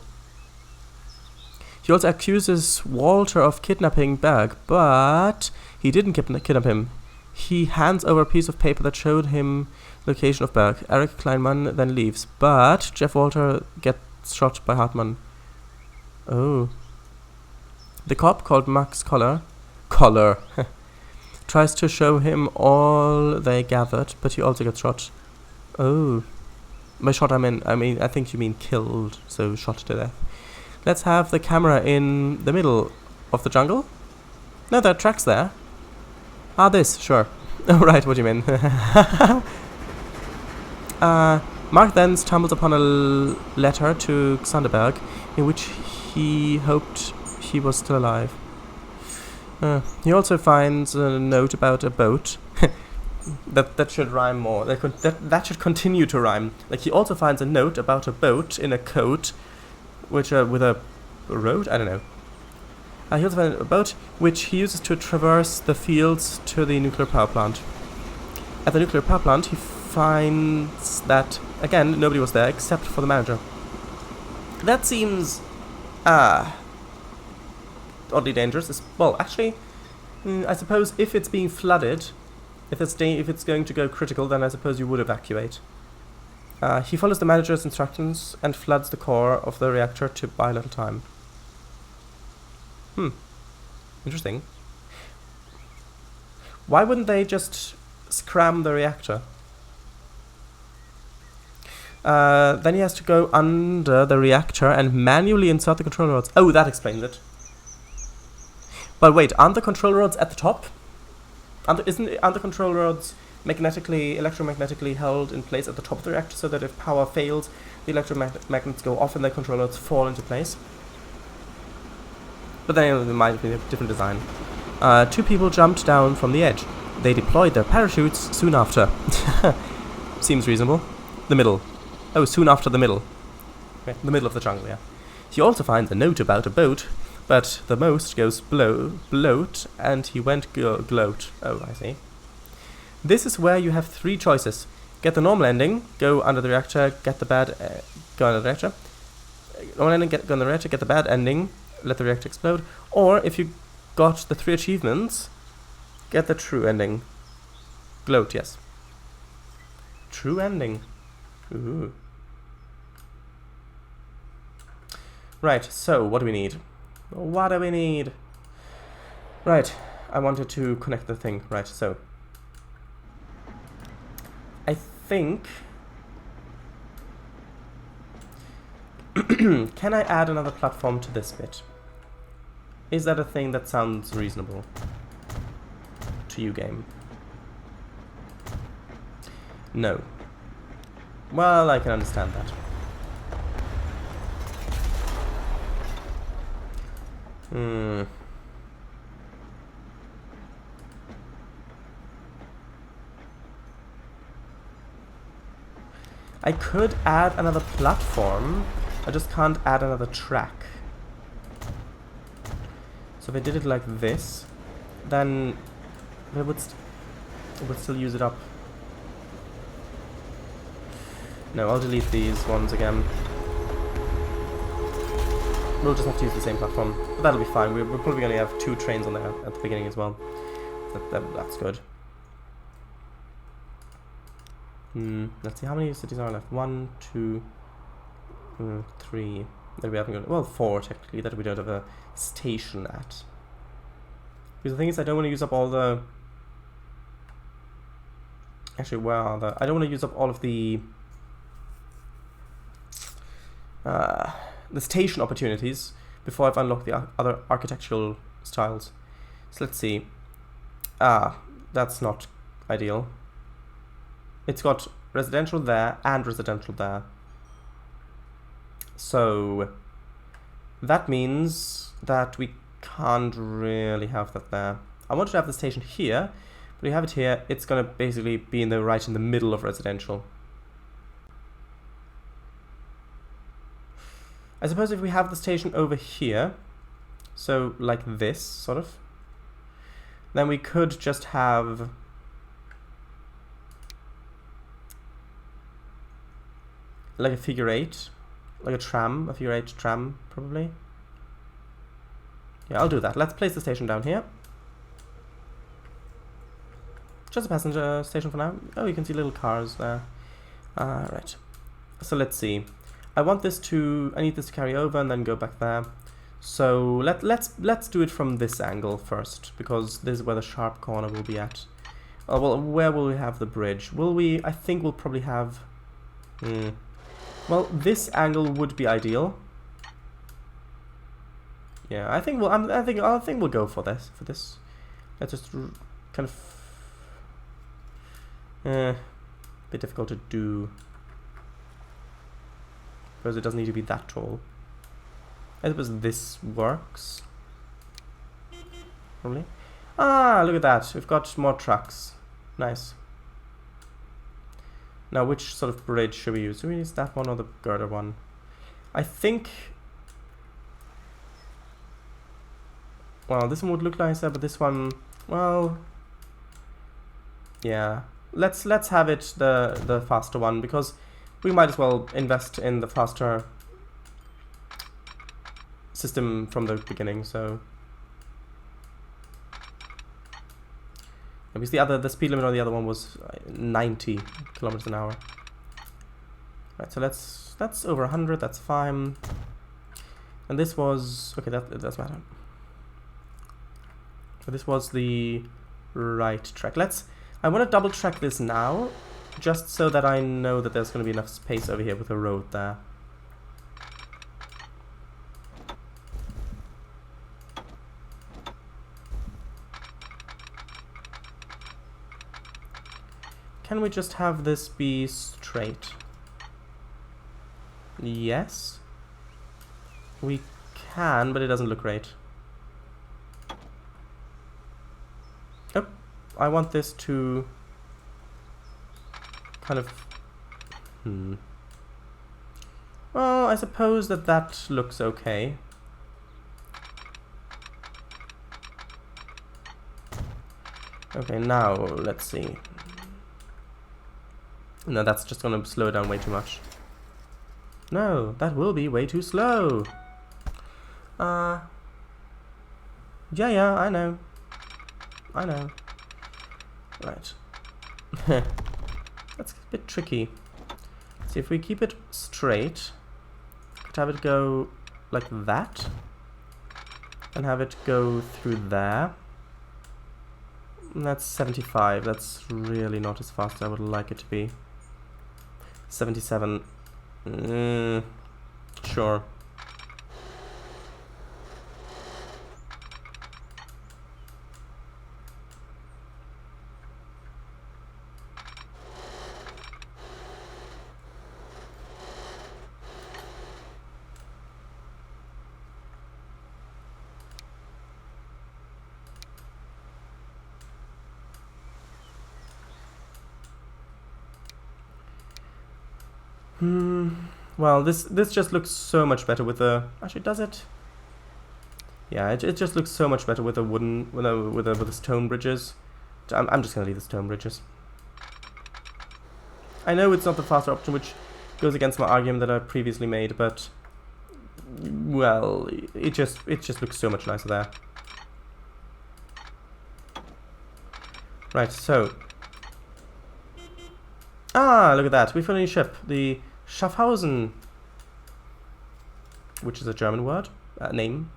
He also accuses Walter of kidnapping Berg, but he didn't kidnap him. He hands over a piece of paper that showed him the location of Berg. Eric Kleinman then leaves, but Jeff Walter gets shot by Hartmann. Oh. The cop, called Max Koller, tries to show him all they gathered, but he also gets shot. Oh. By shot I think you mean killed, so shot to death. Let's have the camera in the middle of the jungle. No, there are tracks there. Ah, this, sure. Oh, right, what do you mean? Mark then stumbles upon a letter to Xanderberg, in which he hoped he was still alive. He also finds a note about a boat. that should rhyme more. That should continue to rhyme. Like, he also finds a note about a boat in a coat, which with a road? I don't know. He also finds a boat which he uses to traverse the fields to the nuclear power plant. At the nuclear power plant, he finds that, again, nobody was there except for the manager. That seems oddly dangerous. Well, actually, I suppose if it's being flooded, if it's going to go critical, then I suppose you would evacuate. He follows the manager's instructions and floods the core of the reactor to buy a little time. Interesting. Why wouldn't they just scram the reactor? Then he has to go under the reactor and manually insert the control rods. Oh, that explains it. But wait, aren't the control rods at the top? Aren't the control rods electromagnetically held in place at the top of the reactor, so that if power fails, the electromagnets go off and the control rods fall into place? But then it might be a different design. 2 people jumped down from the edge. They deployed their parachutes soon after. Seems reasonable. The middle. Oh, soon after the middle. Okay, the middle of the jungle, yeah. He also finds a note about a boat, but the most goes bloat, and he went gloat. Oh, I see. This is where you have 3 choices. Get the normal ending, go under the reactor, get the bad... go under the reactor. Normal ending, go under the reactor, get the bad ending, let the reactor explode. Or, if you got the 3 achievements, get the true ending. Gloat, yes. True ending. Ooh. Right, so what do we need? What do we need? Right, I wanted to connect the thing. Right, so I think... Can I add another platform to this bit? Is that a thing that sounds reasonable to you, game? No. Well, I can understand that. I could add another platform, I just can't add another track. So if I did it like this, then it would still use it up. No, I'll delete these ones again. We'll just have to use the same platform, but that'll be fine. We're probably going to have 2 trains on there at the beginning as well. That's good. Let's see, how many cities are left? 1, 2, 3. That we haven't got. Well, 4 technically that we don't have a station at. Because the thing is, I don't want to use up all the. Actually, where are the? I don't want to use up all of the station opportunities before I've unlocked the other architectural styles. So let's see. That's not ideal. It's got residential there and residential there. So that means that we can't really have that there. I wanted to have the station here, but we have it here. It's gonna basically be right in the middle of residential. I suppose if we have the station over here, so like this, sort of, then we could just have like a figure 8, like a figure 8 tram, probably. Yeah, I'll do that. Let's place the station down here. Just a passenger station for now. Oh, you can see little cars there. Right. So let's see. I need this to carry over and then go back there. So let's do it from this angle first, because this is where the sharp corner will be at. Oh, well, where will we have the bridge? I think we'll probably have. Well, this angle would be ideal. Yeah, I think we'll go for this. Let's just kind of bit difficult to do because it doesn't need to be that tall. I suppose this works. Probably. Look at that. We've got more trucks. Nice. Now, which sort of bridge should we use? Do we use that one or the girder one? I think. Well, this one would look nicer, but this one, well, yeah. Let's have it the faster one, because we might as well invest in the faster system from the beginning. So, because the speed limit on the other one was 90 kilometers an hour. Right, so that's over 100. That's fine. And this was okay. That doesn't matter. So this was the right track. I want to double track this now, just so that I know that there's going to be enough space over here with a road there. Can we just have this be straight? Yes. We can, but it doesn't look great. Oh, I want this to kind of... Well, I suppose that looks okay. Okay, now let's see. No, that's just gonna slow it down way too much. No, that will be way too slow. Yeah, I know. Right. That's a bit tricky. See, if we keep it straight, could have it go like that, and have it go through there. And that's 75. That's really not as fast as I would like it to be. 77. Sure. Well, this just looks so much better with the... Actually, does it? Yeah, it just looks so much better with the wooden... with the stone bridges. I'm just gonna leave the stone bridges. I know it's not the faster option, which goes against my argument that I previously made, but... Well, it just looks so much nicer there. Right, so... Ah, look at that. We found a new ship. The Schaffhausen. Which is a German word. Name.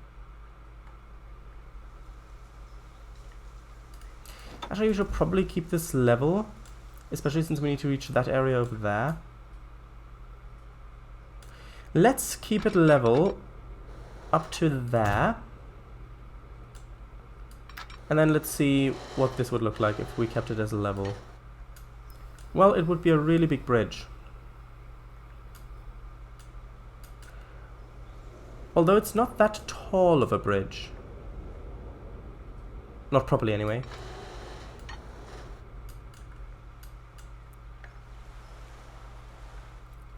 Actually, we should probably keep this level. Especially since we need to reach that area over there. Let's keep it level up to there. And then let's see what this would look like if we kept it as a level. Well, it would be a really big bridge. Although it's not that tall of a bridge. Not properly, anyway.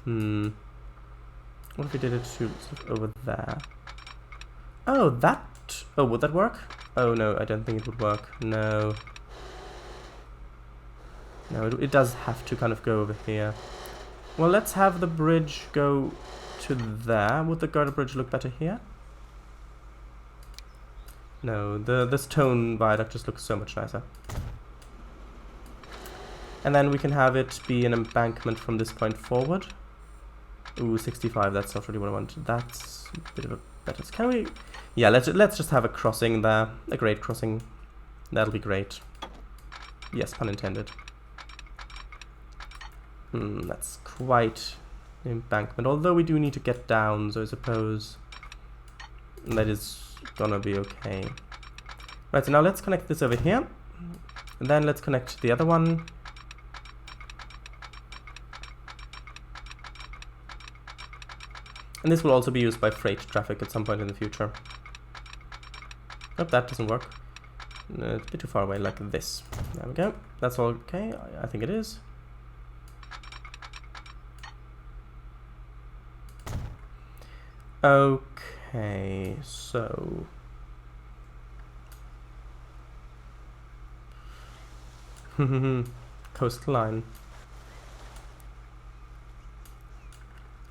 What if we did it to sort of over there? Oh, that... Oh, would that work? Oh, no, I don't think it would work. No. No, it does have to kind of go over here. Well, let's have the bridge go to there. Would the garter bridge look better here? No, the stone viaduct just looks so much nicer. And then we can have it be an embankment from this point forward. Ooh, 65, that's not really what I want. That's a bit of a better... Can we... Yeah, let's just have a crossing there. A grade crossing. That'll be great. Yes, pun intended. That's quite an embankment. Although we do need to get down, so I suppose that is gonna be okay. Right, so now let's connect this over here. And then let's connect the other one. And this will also be used by freight traffic at some point in the future. Nope, that doesn't work. No, it's a bit too far away, like this. There we go. That's all okay. I think it is. Okay, so... coastline.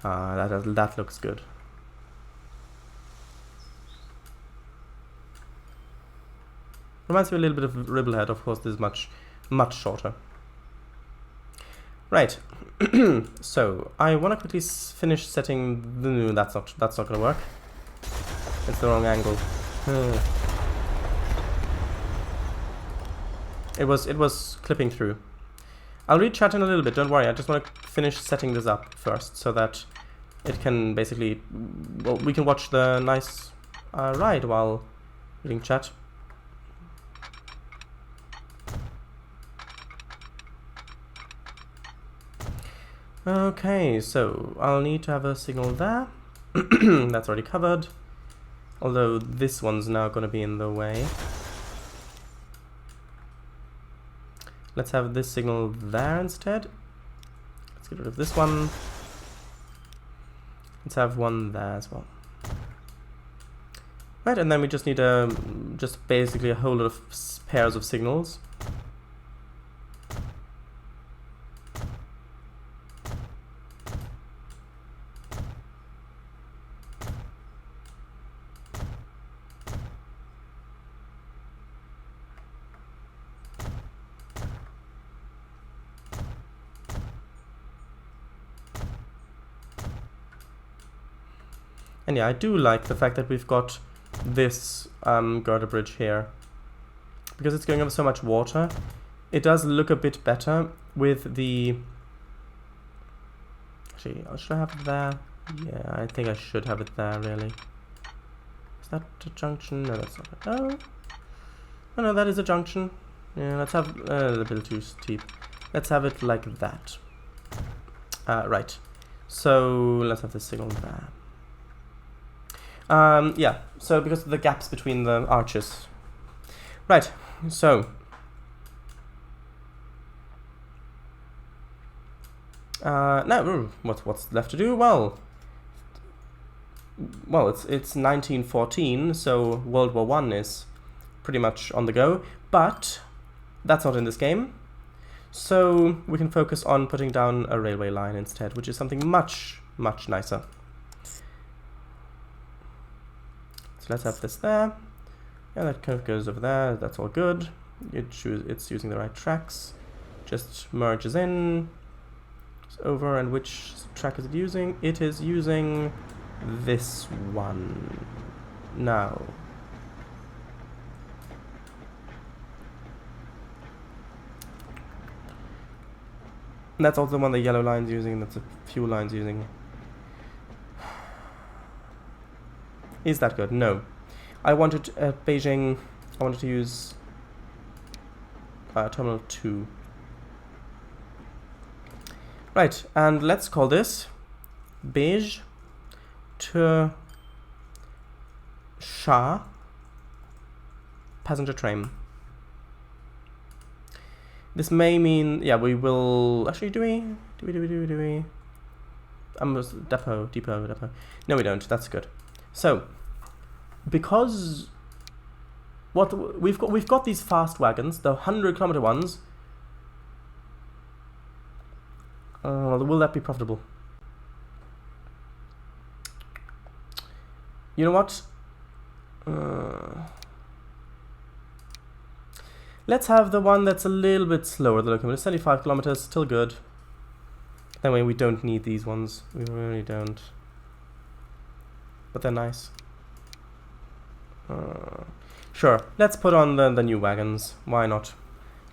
Ah, that looks good. Reminds me a little bit of Ribblehead. Of course, this is much shorter. Right. So I want to quickly finish setting the... No, that's not gonna work. It's the wrong angle. It was clipping through. I'll read chat in a little bit, don't worry. I just want to finish setting this up first so that it can basically, well, we can watch the nice ride while reading chat. Okay, so I'll need to have a signal there. That's already covered. Although this one's now going to be in the way. Let's have this signal there instead. Let's get rid of this one. Let's have one there as well. Right, and then we just need just basically a whole lot of pairs of signals. And yeah, I do like the fact that we've got this girder bridge here. Because it's going over so much water, it does look a bit better with the... Actually, should I have it there? Yeah, I think I should have it there, really. Is that a junction? No, that's not it. Oh. Oh no, that is a junction. Yeah, let's have... a bit too steep. Let's have it like that. Right. So, let's have this signal there. Yeah, so because of the gaps between the arches. Right, so now what's left to do? Well, it's 1914, so World War I is pretty much on the go, but that's not in this game. So we can focus on putting down a railway line instead, which is something much nicer. Let's have this there. Yeah, that kind of goes over there. That's all good. It's using the right tracks. Just merges in. It's over. And which track is it using? It is using this one. Now. And that's also the one the yellow line's using. That's a few lines using. Is that good? No. I wanted Beijing. I wanted to use Terminal 2. Right, and let's call this Beige to Sha passenger train. This may mean, yeah, we will actually do we? Depot. No, we don't. That's good. So, because we've got these fast wagons, the 100-kilometer ones. Will that be profitable? You know what? Let's have the one that's a little bit slower. The locomotive, 75 kilometers, still good. That way we don't need these ones. We really don't. But they're nice. Sure, let's put on the new wagons. Why not?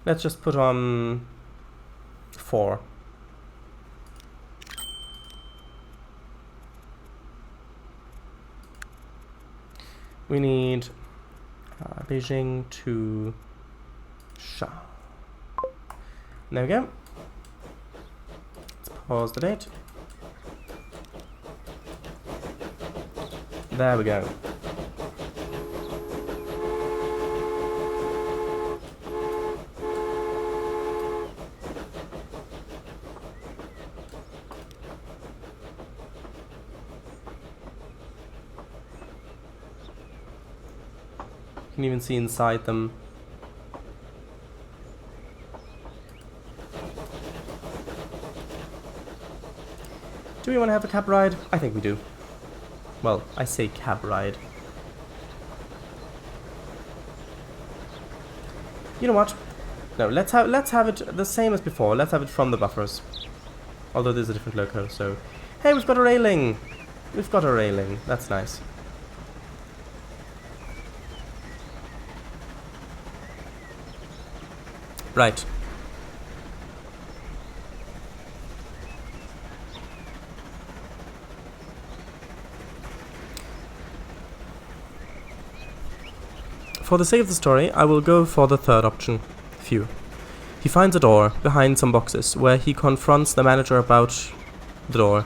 Let's just put on 4. We need Beijing to Sha. There we go. Let's pause the date. There we go. You can even see inside them. Do we want to have a cab ride? I think we do. Well, I say cab ride. You know what? No, let's have it the same as before. Let's have it from the buffers. Although there's a different loco, so... Hey, we've got a railing! We've got a railing. That's nice. Right. For the sake of the story, I will go for the third option. Phew. He finds a door behind some boxes where he confronts the manager about the door.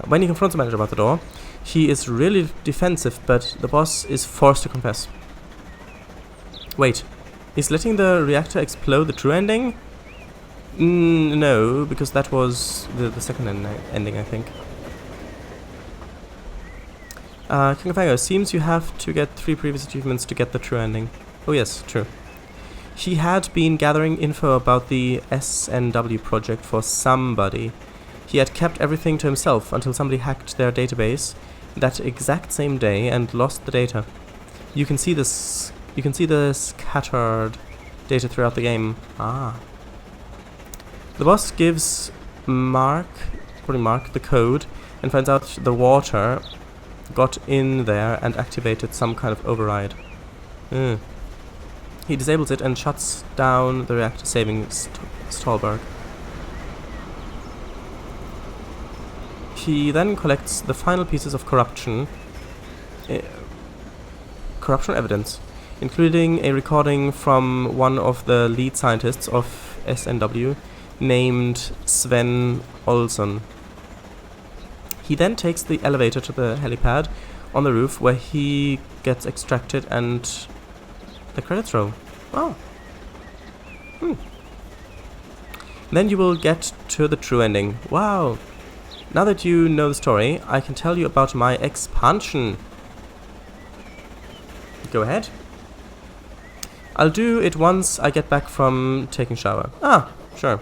When he confronts the manager about the door, he is really defensive, but the boss is forced to confess. Wait, is letting the reactor explode the true ending? No, because that was the second ending, I think. King of Fango, seems you have to get 3 previous achievements to get the true ending. Oh yes, true. He had been gathering info about the SNW project for somebody. He had kept everything to himself until somebody hacked their database that exact same day and lost the data. You can see this. You can see the scattered data throughout the game. Ah. The boss gives Mark the code and finds out the water got in there and activated some kind of override. He disables it and shuts down the reactor, saving Stolberg. He then collects the final pieces of corruption evidence, including a recording from one of the lead scientists of SNW named Sven Olsson. He then takes the elevator to the helipad on the roof where he gets extracted and the credits roll. Oh. Then you will get to the true ending. Wow. Now that you know the story, I can tell you about my expansion. Go ahead. I'll do it once I get back from taking a shower. Ah, sure.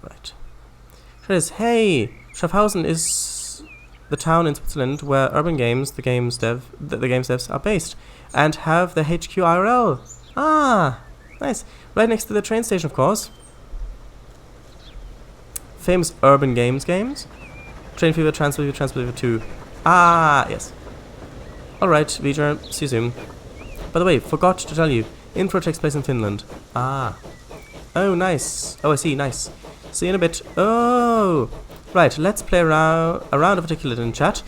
Right. Here it is. Hey! Schaffhausen is the town in Switzerland where Urban Games, the games devs, are based, and have the HQ IRL. Ah! Nice. Right next to the train station, of course. Famous Urban Games games. Train Fever, Transfer Fever 2. Ah, yes. Alright, Vija, see you soon. By the way, forgot to tell you, intro takes place in Finland. Ah. Oh, nice. Oh, I see, nice. See you in a bit. Oh! Right, let's play a round of articulate in chat.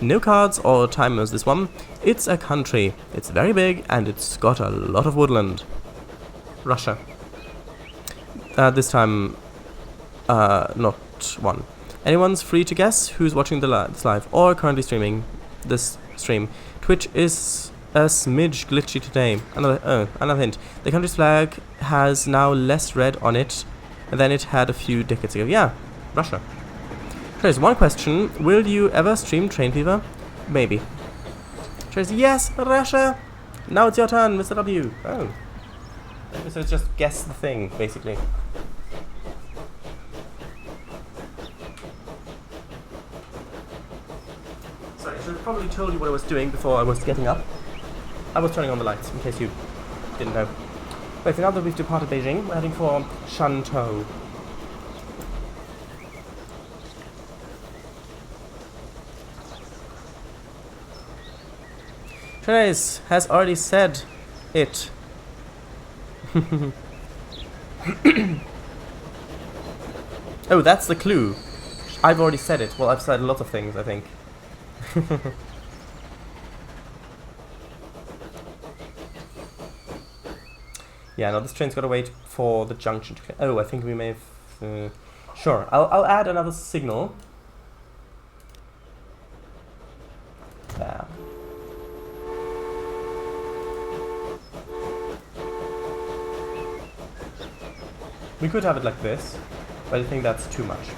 No cards or timers, this one. It's a country. It's very big, and it's got a lot of woodland. Russia. This time, not one. Anyone's free to guess who's watching this live or currently streaming this stream. Twitch is a smidge glitchy today. Another hint. The country's flag has now less red on it than it had a few decades ago. Yeah, Russia. There's one question. Will you ever stream Train Fever? Maybe. There's yes, Russia. Now it's your turn, Mr. W. Oh. So it's just guess the thing, basically. Sorry, I should have probably told you what I was doing before I was getting up. I was turning on the lights, in case you didn't know. Wait, so now that we've departed Beijing, we're heading for Shantou. Therese has already said it. Oh, that's the clue. I've already said it. Well, I've said a lot of things, I think. Yeah, no, this train's got to wait for the junction to... Oh, I think we may have... sure, I'll add another signal. There. We could have it like this, but I think that's too much.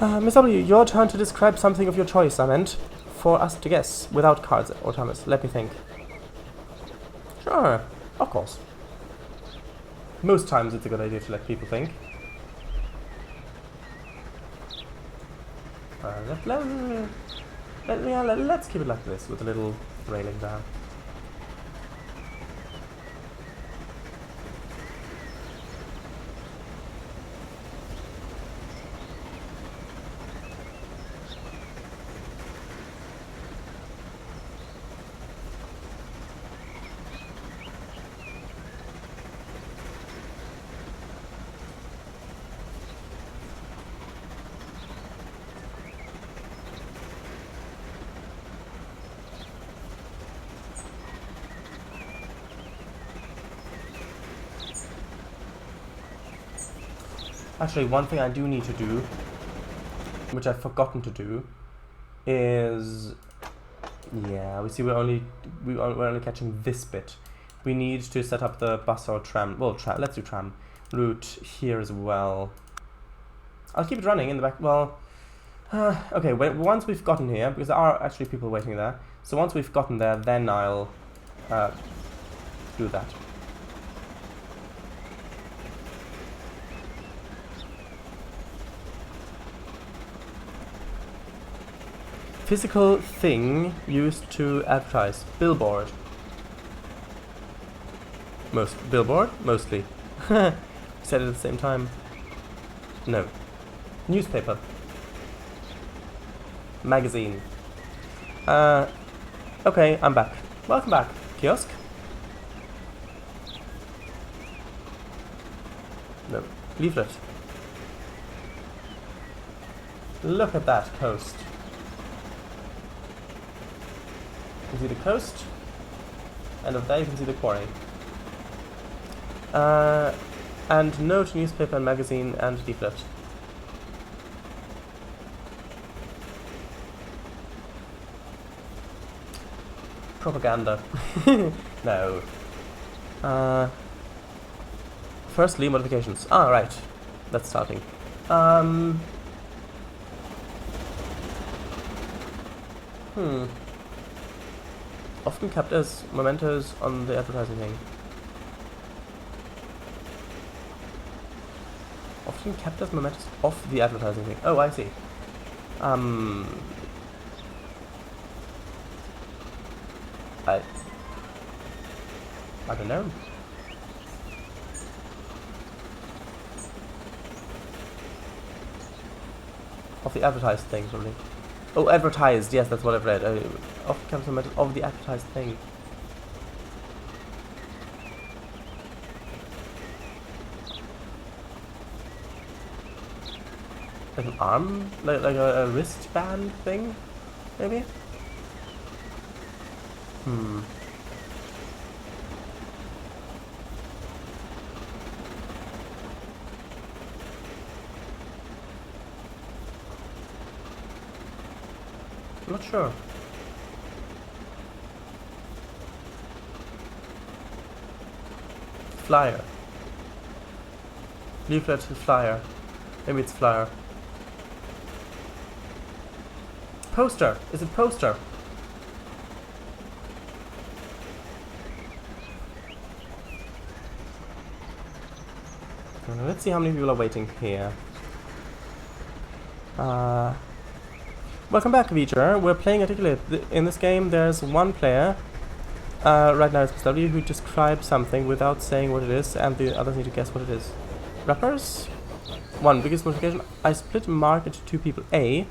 Miss W, your turn to describe something of your choice, I meant. For us to guess, without cards or timers. Let me think. Sure, of course. Most times it's a good idea to let people think. Let's keep it like this, with a little railing down. Actually, one thing I do need to do, which I've forgotten to do, is... Yeah, we see we're only catching this bit. We need to set up the bus or tram. Well, let's do tram route here as well. I'll keep it running in the back. Well, okay. Once we've gotten here, because there are actually people waiting there. So once we've gotten there, then I'll do that. Physical thing used to advertise. Billboard. Billboard? Mostly. Said it at the same time. No. Newspaper. Magazine. Okay, I'm back. Welcome back. Kiosk? No. Leaflet. Look at that coast. You can see the coast, and up there you can see the quarry. And note, newspaper and magazine and leaflet. Propaganda. No. Firstly, modifications. Ah, right. That's starting. Often kept as mementos on the advertising thing. Often kept as mementos off the advertising thing. Oh, I see. I don't know. Of the advertised thing, probably. Oh, advertised. Yes, that's what I've read. Often kept as mementos of the advertised thing. Like an arm? Like a wristband thing? Maybe? I'm not sure. Flyer. Leaflet, flyer. Maybe it's flyer. Poster. Is it poster? Let's see how many people are waiting here. Welcome back, V'ger. We're playing Articulate. In this game, there's one player, right now it's PSW, who describes something without saying what it is, and the others need to guess what it is. Rappers? 1. Biggest modification. I split mark into 2 people. A.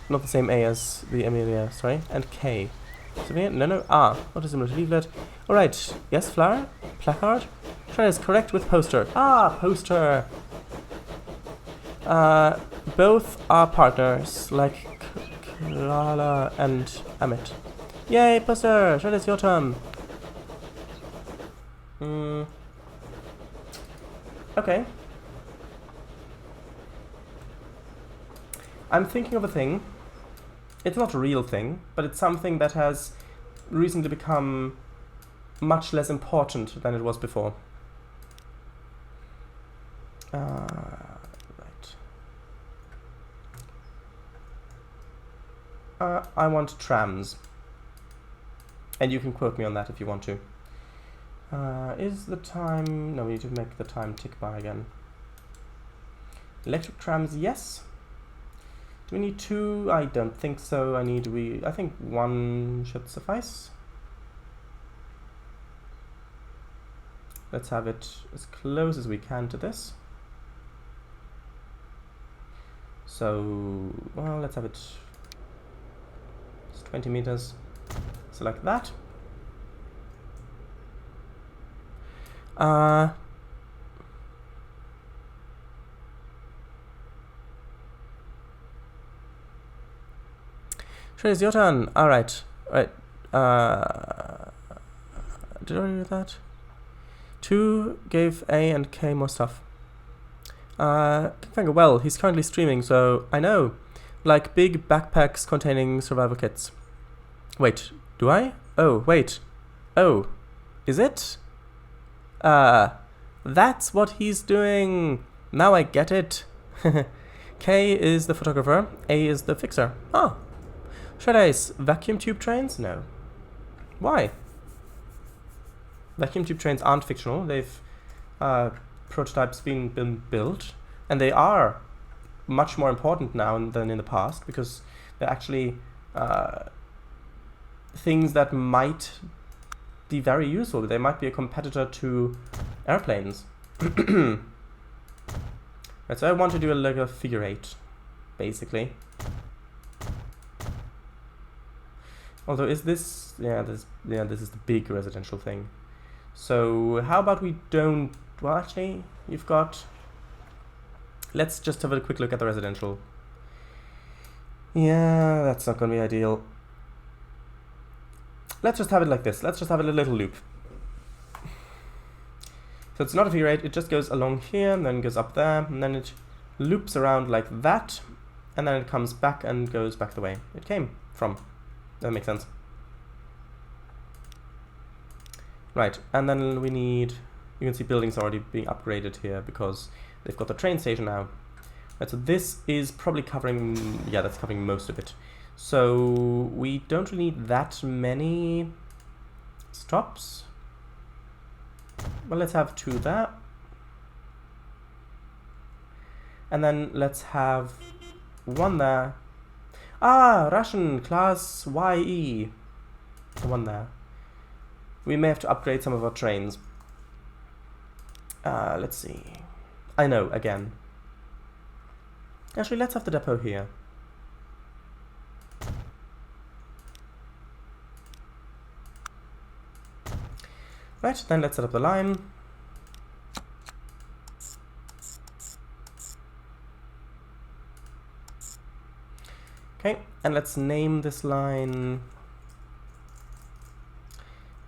Not the same A as the Amelia, sorry. And K. Severe? No. Ah. What is similar to leaflet? Alright. Yes, flyer? Placard? Try is correct with poster. Ah, poster! Both are partners, like Lala and Amit. Yay, poster! Try is your turn. Okay. I'm thinking of a thing. It's not a real thing, but it's something that has recently become much less important than it was before. Right. I want trams. And you can quote me on that if you want to. Is the time... No, we need to make the time tick by again. Electric trams, yes. Do we need 2? I don't think so. I think 1 should suffice. Let's have it as close as we can to this. So, well, let's have it just 20 meters. So like that. Sure, it's your turn. Alright. Right. Did I do that? 2 gave A and K more stuff. Cliffhanger, well, he's currently streaming, so I know. Like big backpacks containing survival kits. Wait, do I? Oh, wait. Oh, is it? That's what he's doing. Now I get it. K is the photographer, A is the fixer. Oh. Should I vacuum tube trains? No. Why? Vacuum tube trains aren't fictional. They've prototypes been built, and they are much more important now than in the past because they're actually things that might be very useful. They might be a competitor to airplanes. Right, so I want to do like a figure 8, basically. Although is this this is the big residential thing. So how about we don't, well actually you've got, let's just have a quick look at the residential. Yeah, that's not gonna be ideal. Let's just have it like this. Let's just have a little loop. So it's not a figure 8, it just goes along here and then goes up there and then it loops around like that and then it comes back and goes back the way it came from. That makes sense. Right, and then we need, you can see buildings already being upgraded here because they've got the train station now. Right, so this is probably covering, yeah, that's covering most of it. So we don't really need that many stops. Well, let's have 2 there. And then let's have 1 there. Ah, Russian class YE. The 1 there. We may have to upgrade some of our trains. Let's see. I know, again. Actually, let's have the depot here. Right, then let's set up the line. Okay, and let's name this line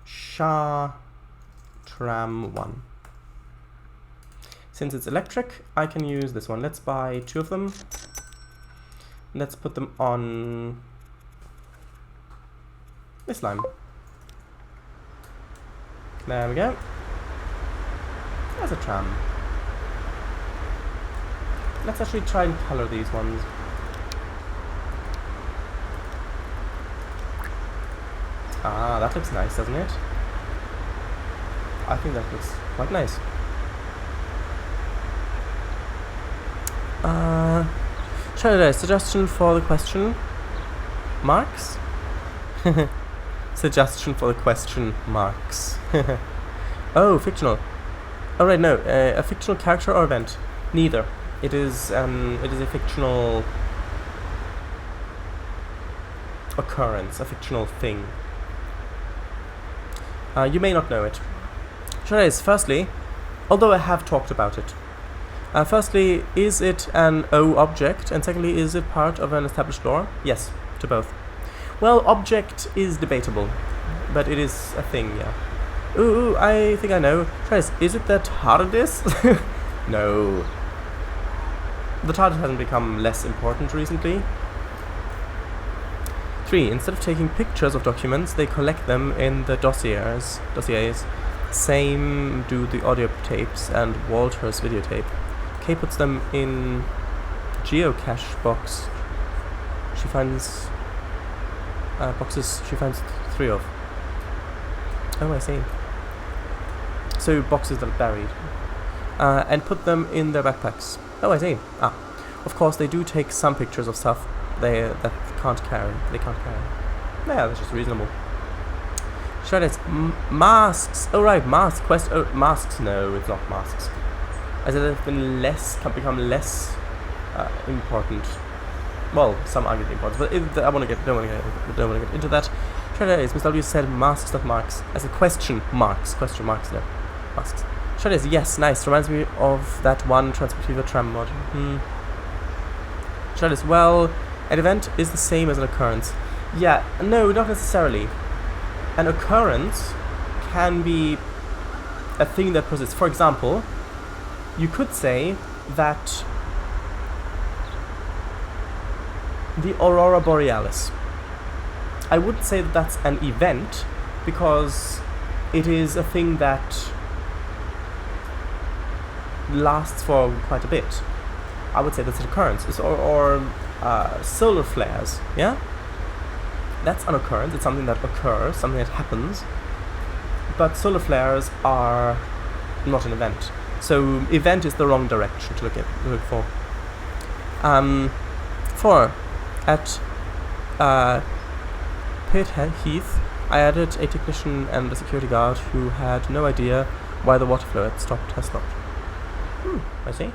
Shah Tram 1. Since it's electric, I can use this one. Let's buy 2 of them. Let's put them on this line. There we go. There's a tram. Let's actually try and color these ones. Ah, that looks nice, doesn't it? I think that looks quite nice. Shall I suggestion for the question marks? Suggestion for the question marks. Oh, fictional. Oh right, no, a fictional character or event? Neither. It is a fictional occurrence, a fictional thing. You may not know it. Firstly, although I have talked about it. Firstly, is it an O object? And secondly, is it part of an established lore? Yes, to both. Well, object is debatable, but it is a thing, yeah. Ooh, I think I know. Is it the TARDIS? No. The TARDIS hasn't become less important recently. 3. Instead of taking pictures of documents, they collect them in the dossiers. Same do the audio tapes and Walter's videotape. Kay puts them in geocache box. She finds boxes she finds 3 of. Oh, I see. So boxes that are buried. And put them in their backpacks. Oh, I see. Ah. Of course, they do take some pictures of stuff that can't carry. They can't carry. Yeah, that's just reasonable. Masks. Oh right, masks. Masks. No, it's not masks. I said they've been become less important. Well, some argue important, but don't want to get into that. Mr. W said masks, not marks. As a question marks. Question marks. No, masks. Yes, nice. Reminds me of that one Transportiva tram mod. Well, an event is the same as an occurrence. Yeah, no, not necessarily. An occurrence can be a thing that persists. For example, you could say that the Aurora Borealis, I wouldn't say that that's an event, because it is a thing that lasts for quite a bit. I would say that's an occurrence. Or solar flares, yeah? That's an occurrence. It's something that occurs, something that happens. But solar flares are not an event. So event is the wrong direction to look for. At Pitt Heath, I added a technician and a security guard who had no idea why the water flow had stopped. I see.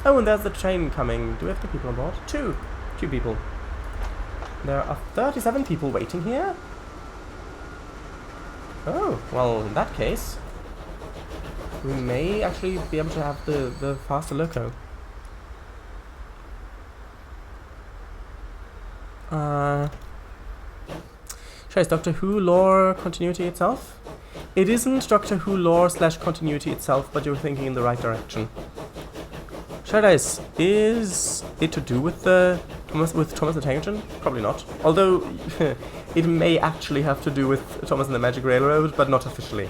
Oh, and there's the train coming. Do we have 2 people on board? 2 people. There are 37 people waiting here? Oh, well, in that case, we may actually be able to have the faster loco. Is Doctor Who lore continuity itself? It isn't Doctor Who lore / continuity itself, but you're thinking in the right direction. Shadice, is it to do with Thomas the Tank Engine? Probably not. Although it may actually have to do with Thomas and the Magic Railroad, but not officially.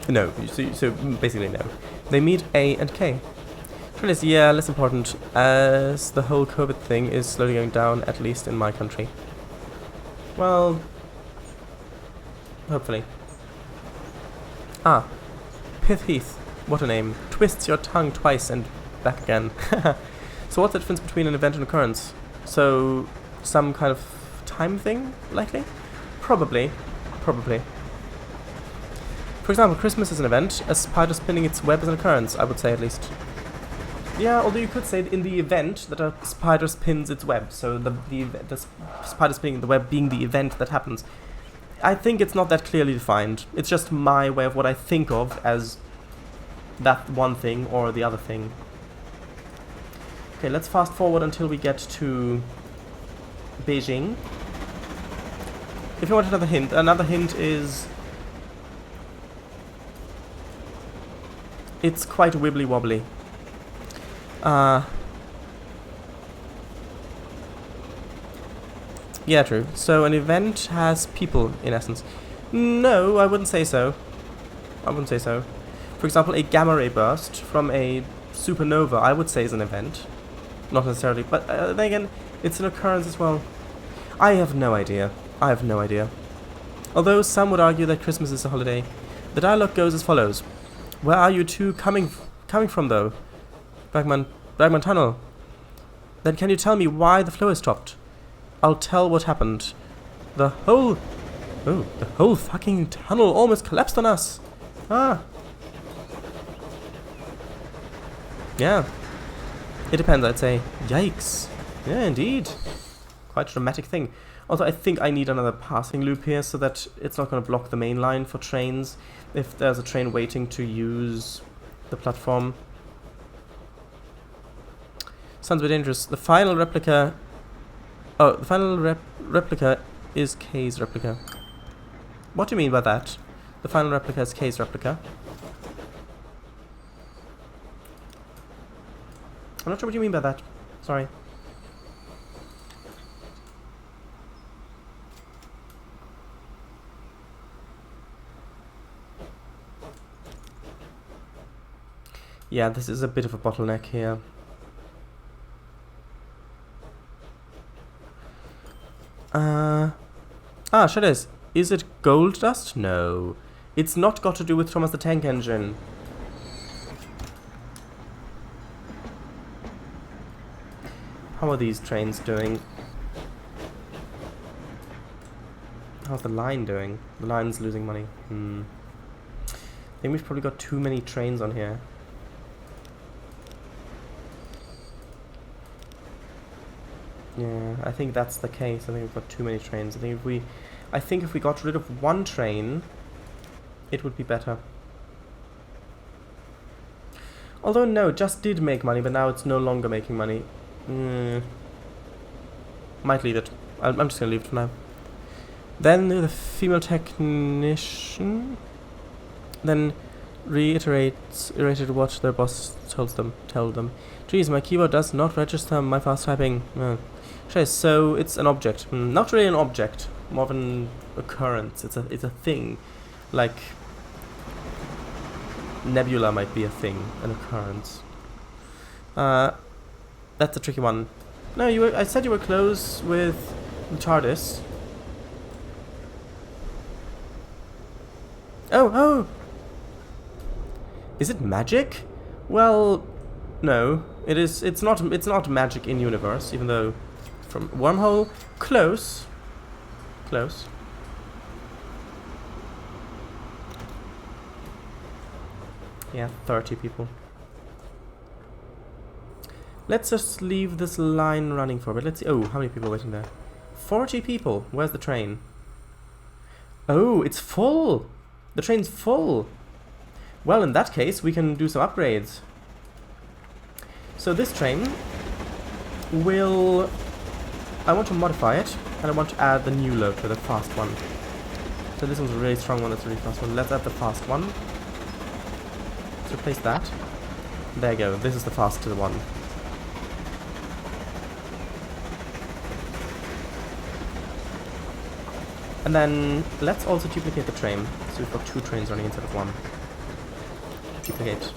No. So basically no. They meet A and K. Shadice, yeah, less important, as the whole COVID thing is slowly going down, at least in my country. Well, hopefully. Pith Heath. What a name. Twists your tongue twice and back again. So what's the difference between an event and occurrence? So, some kind of time thing, likely? Probably. For example, Christmas is an event, a spider spinning its web is an occurrence, I would say at least. Yeah, although you could say in the event that a spider spins its web, so the spider spinning the web being the event that happens. I think it's not that clearly defined. It's just my way of what I think of as that one thing or the other thing. Okay, let's fast forward until we get to Beijing. If you want another hint is it's quite wibbly wobbly. Yeah, true. So an event has people, in essence. No, I wouldn't say so. For example, a gamma ray burst from a supernova, I would say is an event. Not necessarily, but then again, it's an occurrence as well. I have no idea. Although some would argue that Christmas is a holiday. The dialogue goes as follows. Where are you two coming from, though? Bergman Tunnel. Then can you tell me why the flow is stopped? I'll tell what happened. The whole fucking tunnel almost collapsed on us. Yeah. It depends, I'd say. Yikes. Yeah, indeed. Quite a dramatic thing. Also, I think I need another passing loop here so that it's not going to block the main line for trains if there's a train waiting to use the platform. Sounds a bit dangerous. The final replica... Oh, the final replica is K's replica. What do you mean by that? The final replica is K's replica. I'm not sure what you mean by that. Sorry. Yeah, this is a bit of a bottleneck here. Shadows. Is it gold dust? No. It's not got to do with Thomas the Tank Engine. How are these trains doing? How's the line doing? The line's losing money. I think we've probably got too many trains on here. Yeah, I think that's the case. I think we've got too many trains. I think if we got rid of one train, it would be better. Although no, just did make money, but now it's no longer making money. Might leave it. I'm just gonna leave it for now. Then the female technician. Then reiterated what their boss told them. Geez, my keyboard does not register my fast typing. Okay, so it's an object. Not really an object, more of an occurrence. It's a thing, like nebula might be a thing, an occurrence. That's a tricky one. No, I said you were close with the TARDIS. Oh! Is it magic? Well, no. It is. It's not magic in universe, even though from wormhole close. Yeah, 30 people. Let's just leave this line running for a bit. Let's see. Oh, how many people are waiting there? 40 people. Where's the train? Oh, it's full. The train's full. Well, in that case, we can do some upgrades. So this train will... I want to modify it, and I want to add the new load to the fast one. So this one's a really strong one, that's a really fast one. Let's add the fast one. Let's replace that. There you go, this is the faster one. And then let's also duplicate the train. So we've got 2 trains running instead of 1. Duplicate.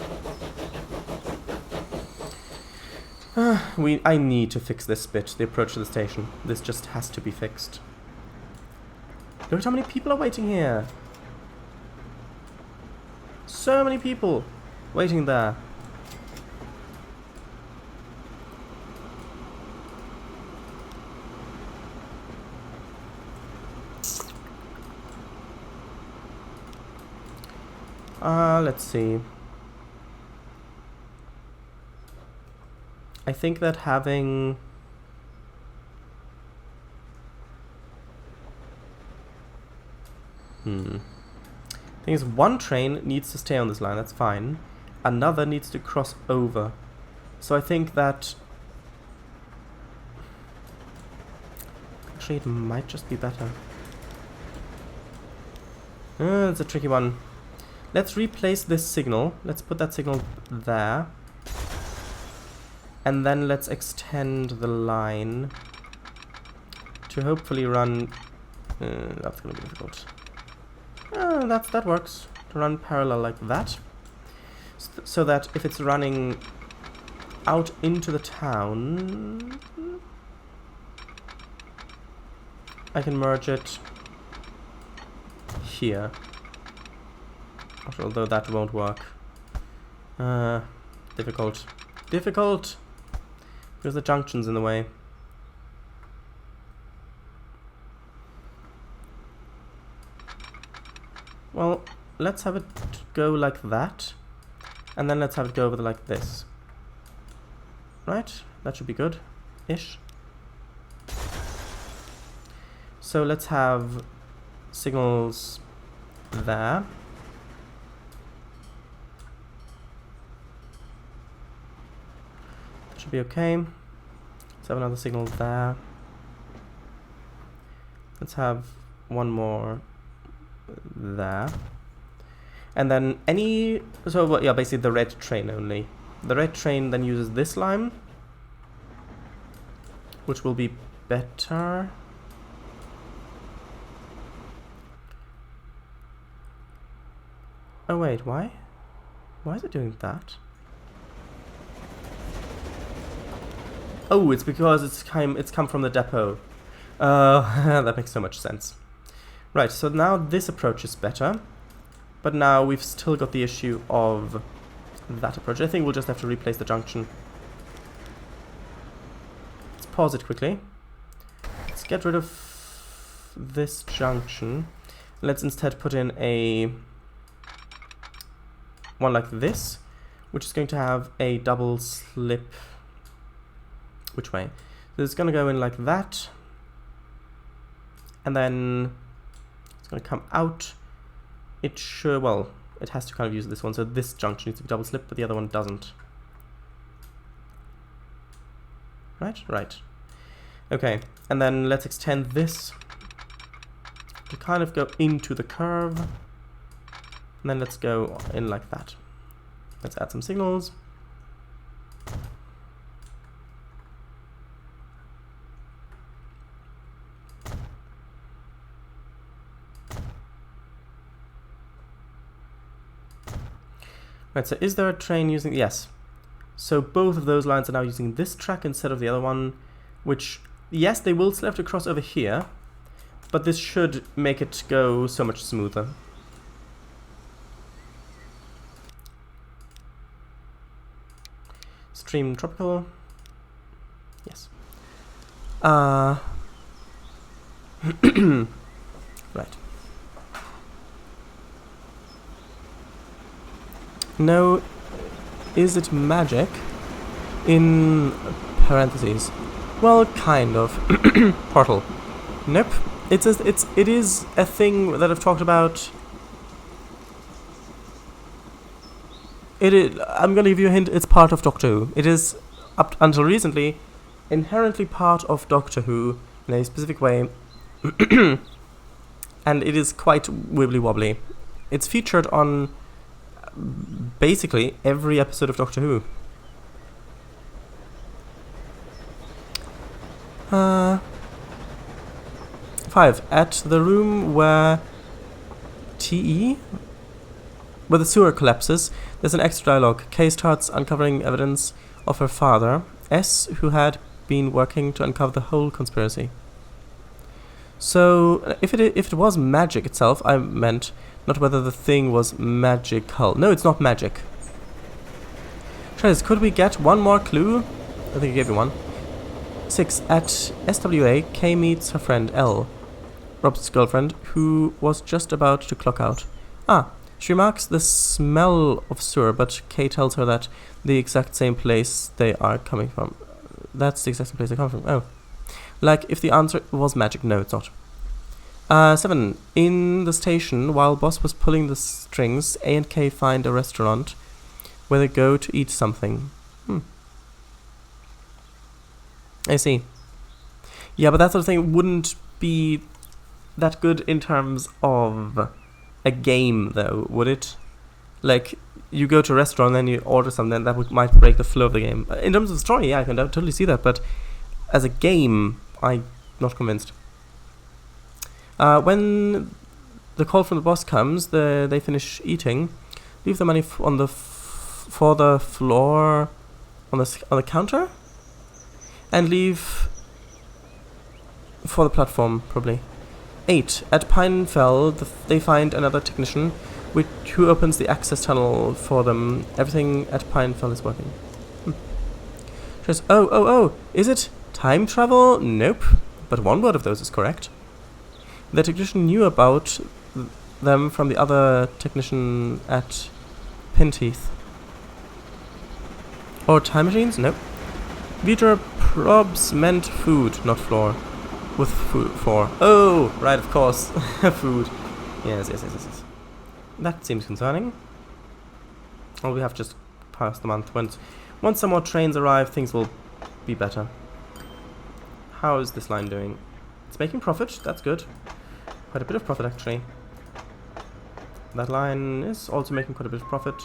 I need to fix this bit, the approach to the station. This just has to be fixed. Look at how many people are waiting here. So many people waiting there. Let's see. I think that having... thing is, one train needs to stay on this line, that's fine. Another needs to cross over. So I think that... Actually, it might just be better. It's a tricky one. Let's replace this signal. Let's put that signal there. And then let's extend the line to hopefully run... that's going to be difficult. That works. To run parallel like that. So that if it's running out into the town... I can merge it here. Although that won't work. Difficult. Difficult! Because the junction's in the way. Well, let's have it go like that. And then let's have it go over like this. Right? That should be good. Ish. So let's have signals there. That should be okay. Let's have another signal there. Let's have one more there. And then any... So, well, yeah, basically the red train only. The red train then uses this line, which will be better. Oh wait, why? Why is it doing that? Oh, it's because it's come from the depot. That makes so much sense. Right, so now this approach is better. But now we've still got the issue of that approach. I think we'll just have to replace the junction. Let's pause it quickly. Let's get rid of this junction. Let's instead put in a one like this, which is going to have a double slip. Which way? So it's going to go in like that. And then it's going to come out. It should, well, it has to kind of use this one, so this junction needs to be double slip, but the other one doesn't. Right? Right. Okay, and then let's extend this to kind of go into the curve. And then let's go in like that. Let's add some signals. Right, so is there a train using... Yes. So both of those lines are now using this track instead of the other one, which, yes, they will still have to cross over here, but this should make it go so much smoother. Stream Tropical. Yes. Right. Now, is it magic? In parentheses. Well, kind of. Portal. Nope. It is a thing that I've talked about. I'm going to give you a hint. It's part of Doctor Who. It is, up until recently, inherently part of Doctor Who in a specific way. And it is quite wibbly wobbly. It's featured on basically every episode of Doctor Who. 5. At the room where where the sewer collapses, there's an extra dialogue. Kay starts uncovering evidence of her father, S, who had been working to uncover the whole conspiracy. So, if it was magic itself, I meant not whether the thing was magical. No, it's not magic. Trace, could we get one more clue? I think I gave you one. 6. At SWA, Kay meets her friend L, Rob's girlfriend, who was just about to clock out. She remarks the smell of sewer, but Kay tells her that the exact same place they are coming from. That's the exact same place they come from. Oh. Like, if the answer was magic. No, it's not. 7. In the station, while Boss was pulling the strings, A and K find a restaurant where they go to eat something. I see. Yeah, but that sort of thing wouldn't be that good in terms of a game, though, would it? Like, you go to a restaurant and then you order something, that might break the flow of the game. In terms of the story, yeah, I can totally see that, but as a game, I'm not convinced. When the call from the boss comes, they finish eating, leave the money on the for the floor on the counter, and leave for the platform, probably. 8. At Pinefell, they find another technician who opens the access tunnel for them. Everything at Pinefell is working. Just, oh, is it time travel? Nope. But one word of those is correct. The technician knew about them from the other technician at Pinteeth. Or time machines? Nope. Vitra probs meant food, not floor. With food for. Oh, right, of course. Food. Yes. That seems concerning. Well, we have just passed the month. Once some more trains arrive, things will be better. How is this line doing? It's making profit. That's good. Quite a bit of profit, actually. That line is also making quite a bit of profit.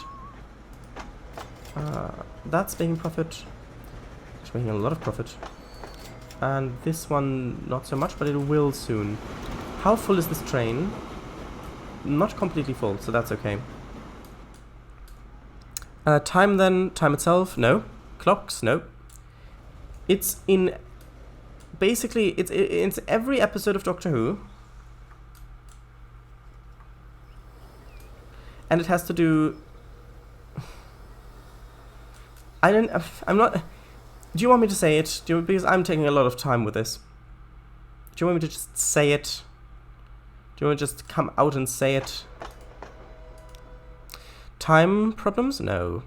That's making profit. It's making a lot of profit. And this one, not so much, but it will soon. How full is this train? Not completely full, so that's okay. Time then, time itself, no. Clocks, no. It's in... Basically, it's every episode of Doctor Who. And it has to do... I'm not... Do you want me to say it? Because I'm taking a lot of time with this. Do you want me to just say it? Do you want to just come out and say it? Time problems? No.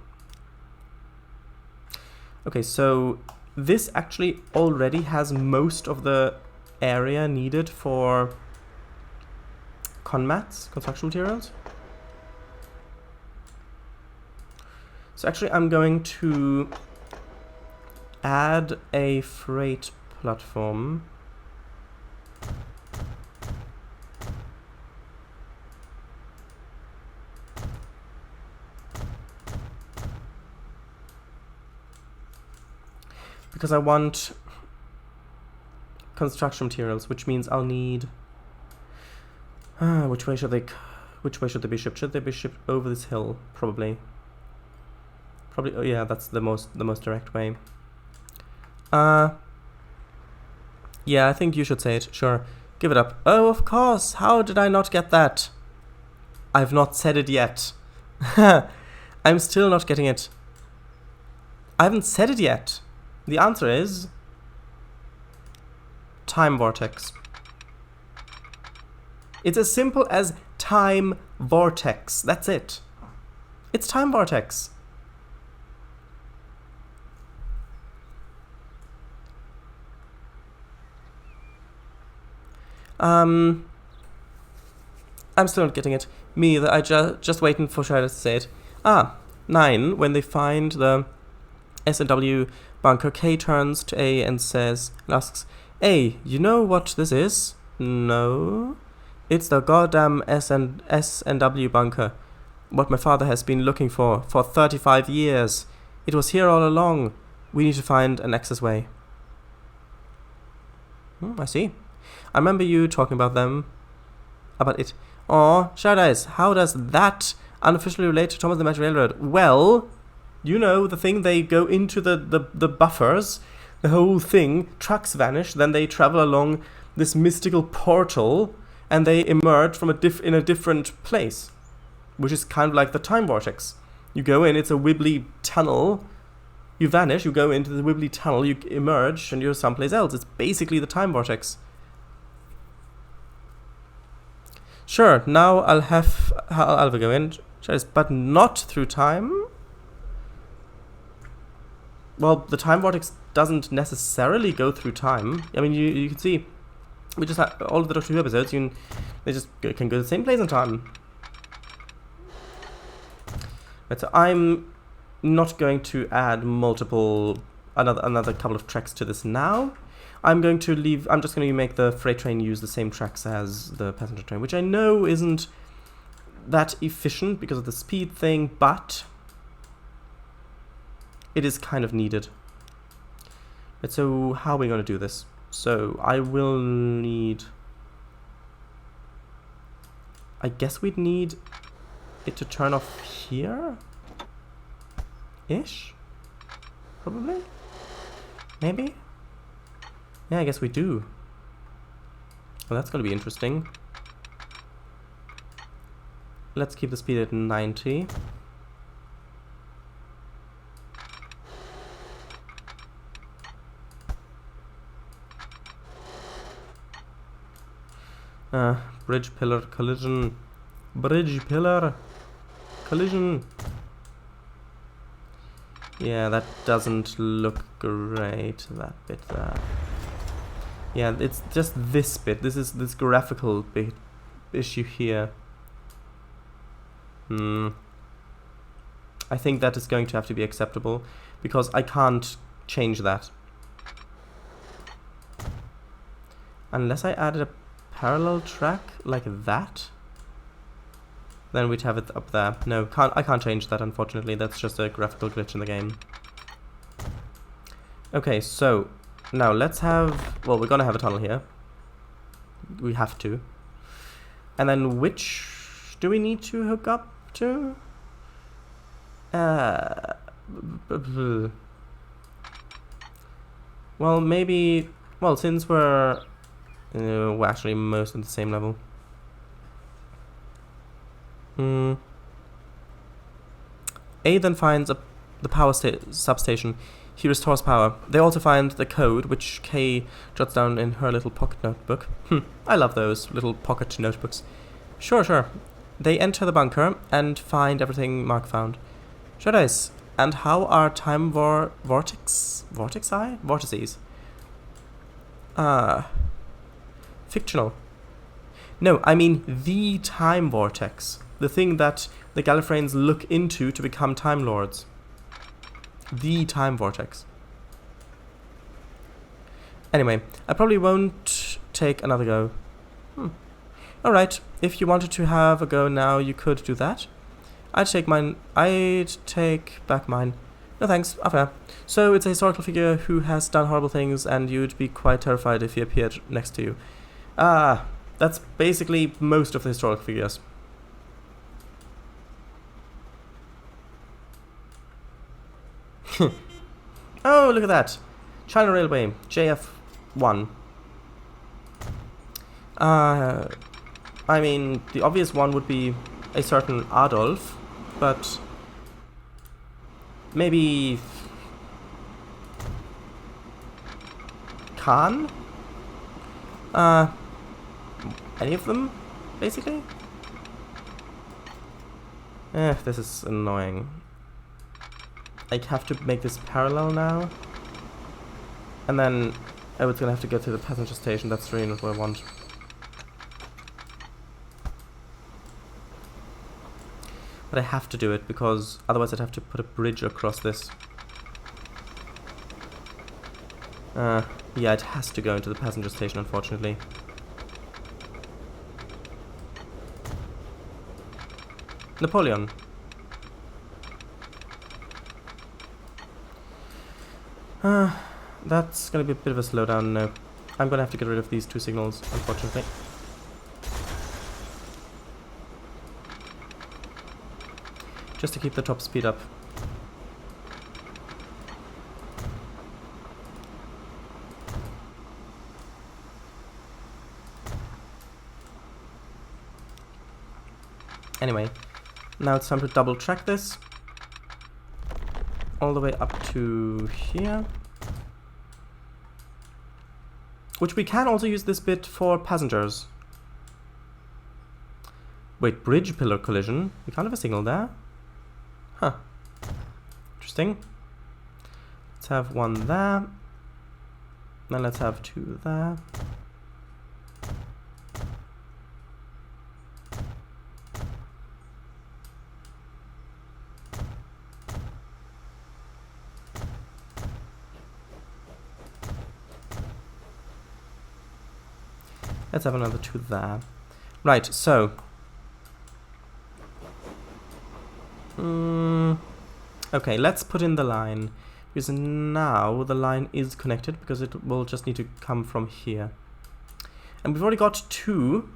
Okay, so this actually already has most of the area needed for conmats, construction materials. So actually I'm going to add a freight platform. Because I want construction materials, which means I'll need... which way should they be shipped? Should they be shipped over this hill? Probably. Oh yeah, that's the most direct way. Yeah, I think you should say it. Sure. Give it up. Oh, of course. How did I not get that? I've not said it yet. I'm still not getting it. I haven't said it yet. The answer is... time vortex. It's as simple as time vortex. That's it. It's time vortex. I'm still not getting it. Me either. I just waiting for Shredder to say it. 9. When they find the S&W bunker, K turns to A and asks, A, you know what this is? No. It's the goddamn S&W bunker. What my father has been looking for 35 years. It was here all along. We need to find an access way. I see. I remember you talking about it. Aw, Shardeyes, how does that unofficially relate to Thomas the Magic Railroad? Well, you know, the thing, they go into the buffers, the whole thing, trucks vanish, then they travel along this mystical portal, and they emerge from in a different place, which is kind of like the time vortex. You go in, it's a wibbly tunnel, you vanish, you go into the wibbly tunnel, you emerge, and you're someplace else. It's basically the time vortex. Sure, now I'll have go in, but not through time. Well, the time vortex doesn't necessarily go through time. I mean, you can see, we just have all of the Doctor Who episodes. They just can go to the same place in time. Right, so I'm not going to add another couple of tracks to this now. I'm just going to make the freight train use the same tracks as the passenger train, which I know isn't that efficient because of the speed thing, but it is kind of needed. Right, so how are we going to do this? So I will need... I guess we'd need it to turn off here? Ish? Probably? Maybe? Yeah, I guess we do. Well, that's going to be interesting. Let's keep the speed at 90. Bridge pillar collision. Bridge pillar collision. Yeah, that doesn't look great, that bit there. Yeah, it's just this bit. This is this graphical bit issue here. I think that is going to have to be acceptable because I can't change that. Unless I added a parallel track like that, then we'd have it up there. No, I can't change that, unfortunately. That's just a graphical glitch in the game. Okay, so now let's have... Well, we're gonna have a tunnel here. We have to. And then which do we need to hook up to? Well, maybe... Well, since we're actually most on the same level. A then finds the power substation. He restores power. They also find the code, which Kay jots down in her little pocket notebook. I love those little pocket notebooks. Sure. They enter the bunker and find everything Mark found. Shreddice, and how are time vortices? Fictional. No, I mean the time vortex. The thing that the Gallifreyans look into to become Time Lords. The time vortex. Anyway, I probably won't take another go. Alright, if you wanted to have a go now, you could do that. I'd take back mine. No thanks, affair. So it's a historical figure who has done horrible things, and you'd be quite terrified if he appeared next to you. Ah, that's basically most of the historical figures. Oh, look at that. China Railway, JF1. I mean, the obvious one would be a certain Adolf, but maybe Khan? Any of them, basically? This is annoying. I have to make this parallel now. And then I was gonna have to go to the passenger station. That's really not what I want. But I have to do it because otherwise I'd have to put a bridge across this. Yeah, it has to go into the passenger station, unfortunately. Napoleon. That's gonna be a bit of a slowdown now. I'm gonna have to get rid of these two signals, unfortunately. Just to keep the top speed up. Anyway, now it's time to double track this. All the way up to here. Which we can also use this bit for passengers. Wait, bridge pillar collision? We can't have a signal there? Huh. Interesting. Let's have one there. Then let's have two there. Let's have another two there. Right, so. Okay, let's put in the line. Because now the line is connected because it will just need to come from here. And we've already got two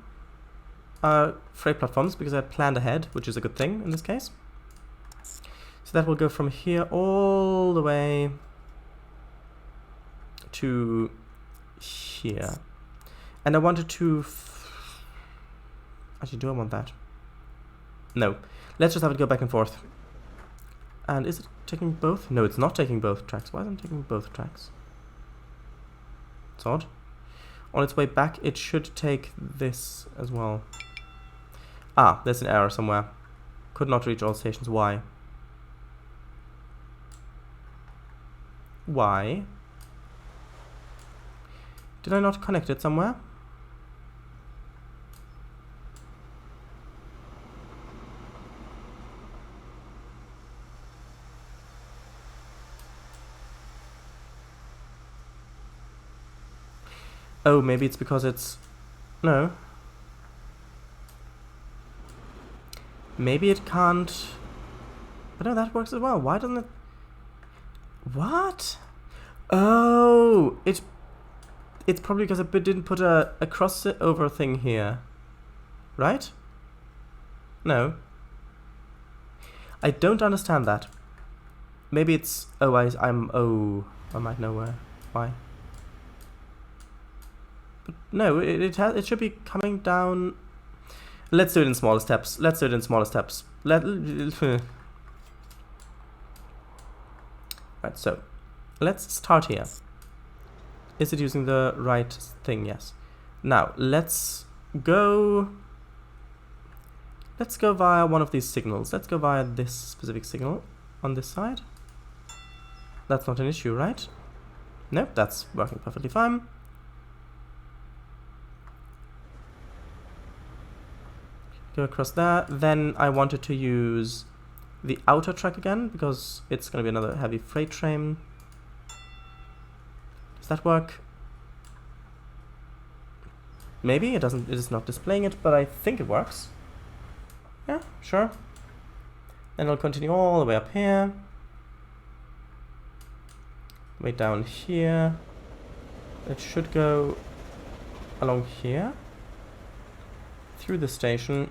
freight platforms because I planned ahead, which is a good thing in this case. So that will go from here all the way to here. And I wanted to... Actually, do I want that? No. Let's just have it go back and forth. And is it taking both? No, it's not taking both tracks. Why isn't it taking both tracks? It's odd. On its way back, it should take this as well. Ah, there's an error somewhere. Could not reach all stations. Why? Why? Did I not connect it somewhere? Oh, maybe it's because it's... No. Maybe it can't... But no, that works as well. Why doesn't it... What? Oh! It's probably because I didn't put a crossover thing here. Right? No. I don't understand that. Maybe it's... Oh, I might know why. No, it should be coming down. Let's do it in smaller steps. Right, so let's start here. Is it using the right thing? Yes. Now let's go via one of these signals. Let's go via this specific signal on this side. That's not an issue, right? Nope, that's working perfectly fine. Go across there. Then I wanted to use the outer track again because it's going to be another heavy freight train. Does that work? Maybe it doesn't. It is not displaying it, but I think it works. Yeah, sure. Then I'll continue all the way up here. way down here. It should go along here, through the station,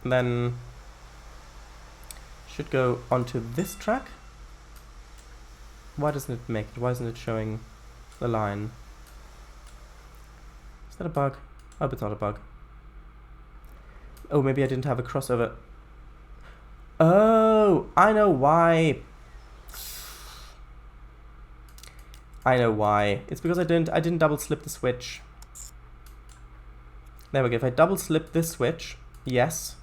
and then should go onto this track. Why doesn't it make it? Why isn't it showing the line? Is that a bug? I hope it's not a bug. Oh, maybe I didn't have a crossover. Oh, I know why. I know why. It's because I didn't double slip the switch. There we go. If I double slip this switch, yes.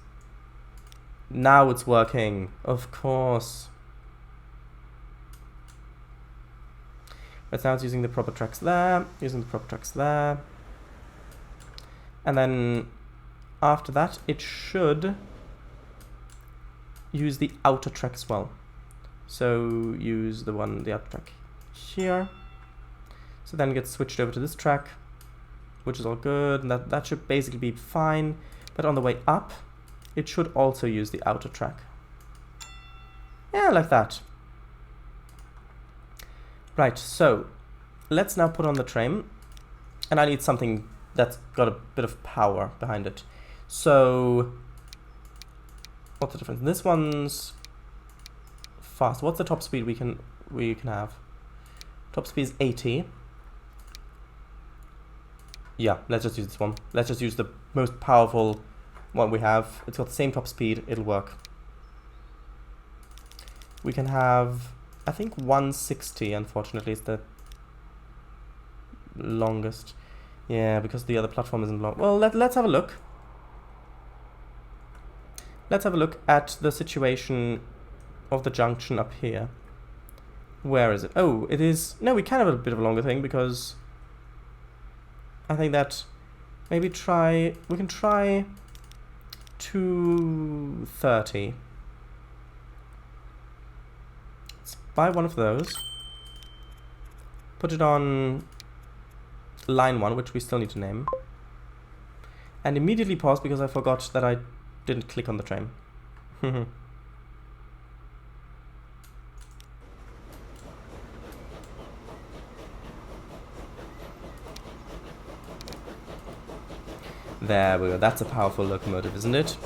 Now it's working. Of course. But now it's using the proper tracks there, using the proper tracks there. And then after that, it should use the outer track as well. So use the outer track here. So then it gets switched over to this track, which is all good. And that should basically be fine. But on the way up, it should also use the outer track. Yeah, like that. Right, so let's now put on the train. And I need something that's got a bit of power behind it. So what's the difference? This one's fast. What's the top speed we can have? Top speed is 80. Yeah, let's just use this one. Let's just use the most powerful one we have. It's got the same top speed. It'll work. We can have, I think 160, unfortunately, is the longest. Yeah, because the other platform isn't long. Well, let's have a look. Let's have a look at the situation of the junction up here. Where is it? Oh, it is... No, we can have a bit of a longer thing because I think that maybe we can try 230. Let's buy one of those. Put it on line 1, which we still need to name. And immediately pause because I forgot that I didn't click on the train. There we go. That's a powerful locomotive, isn't it?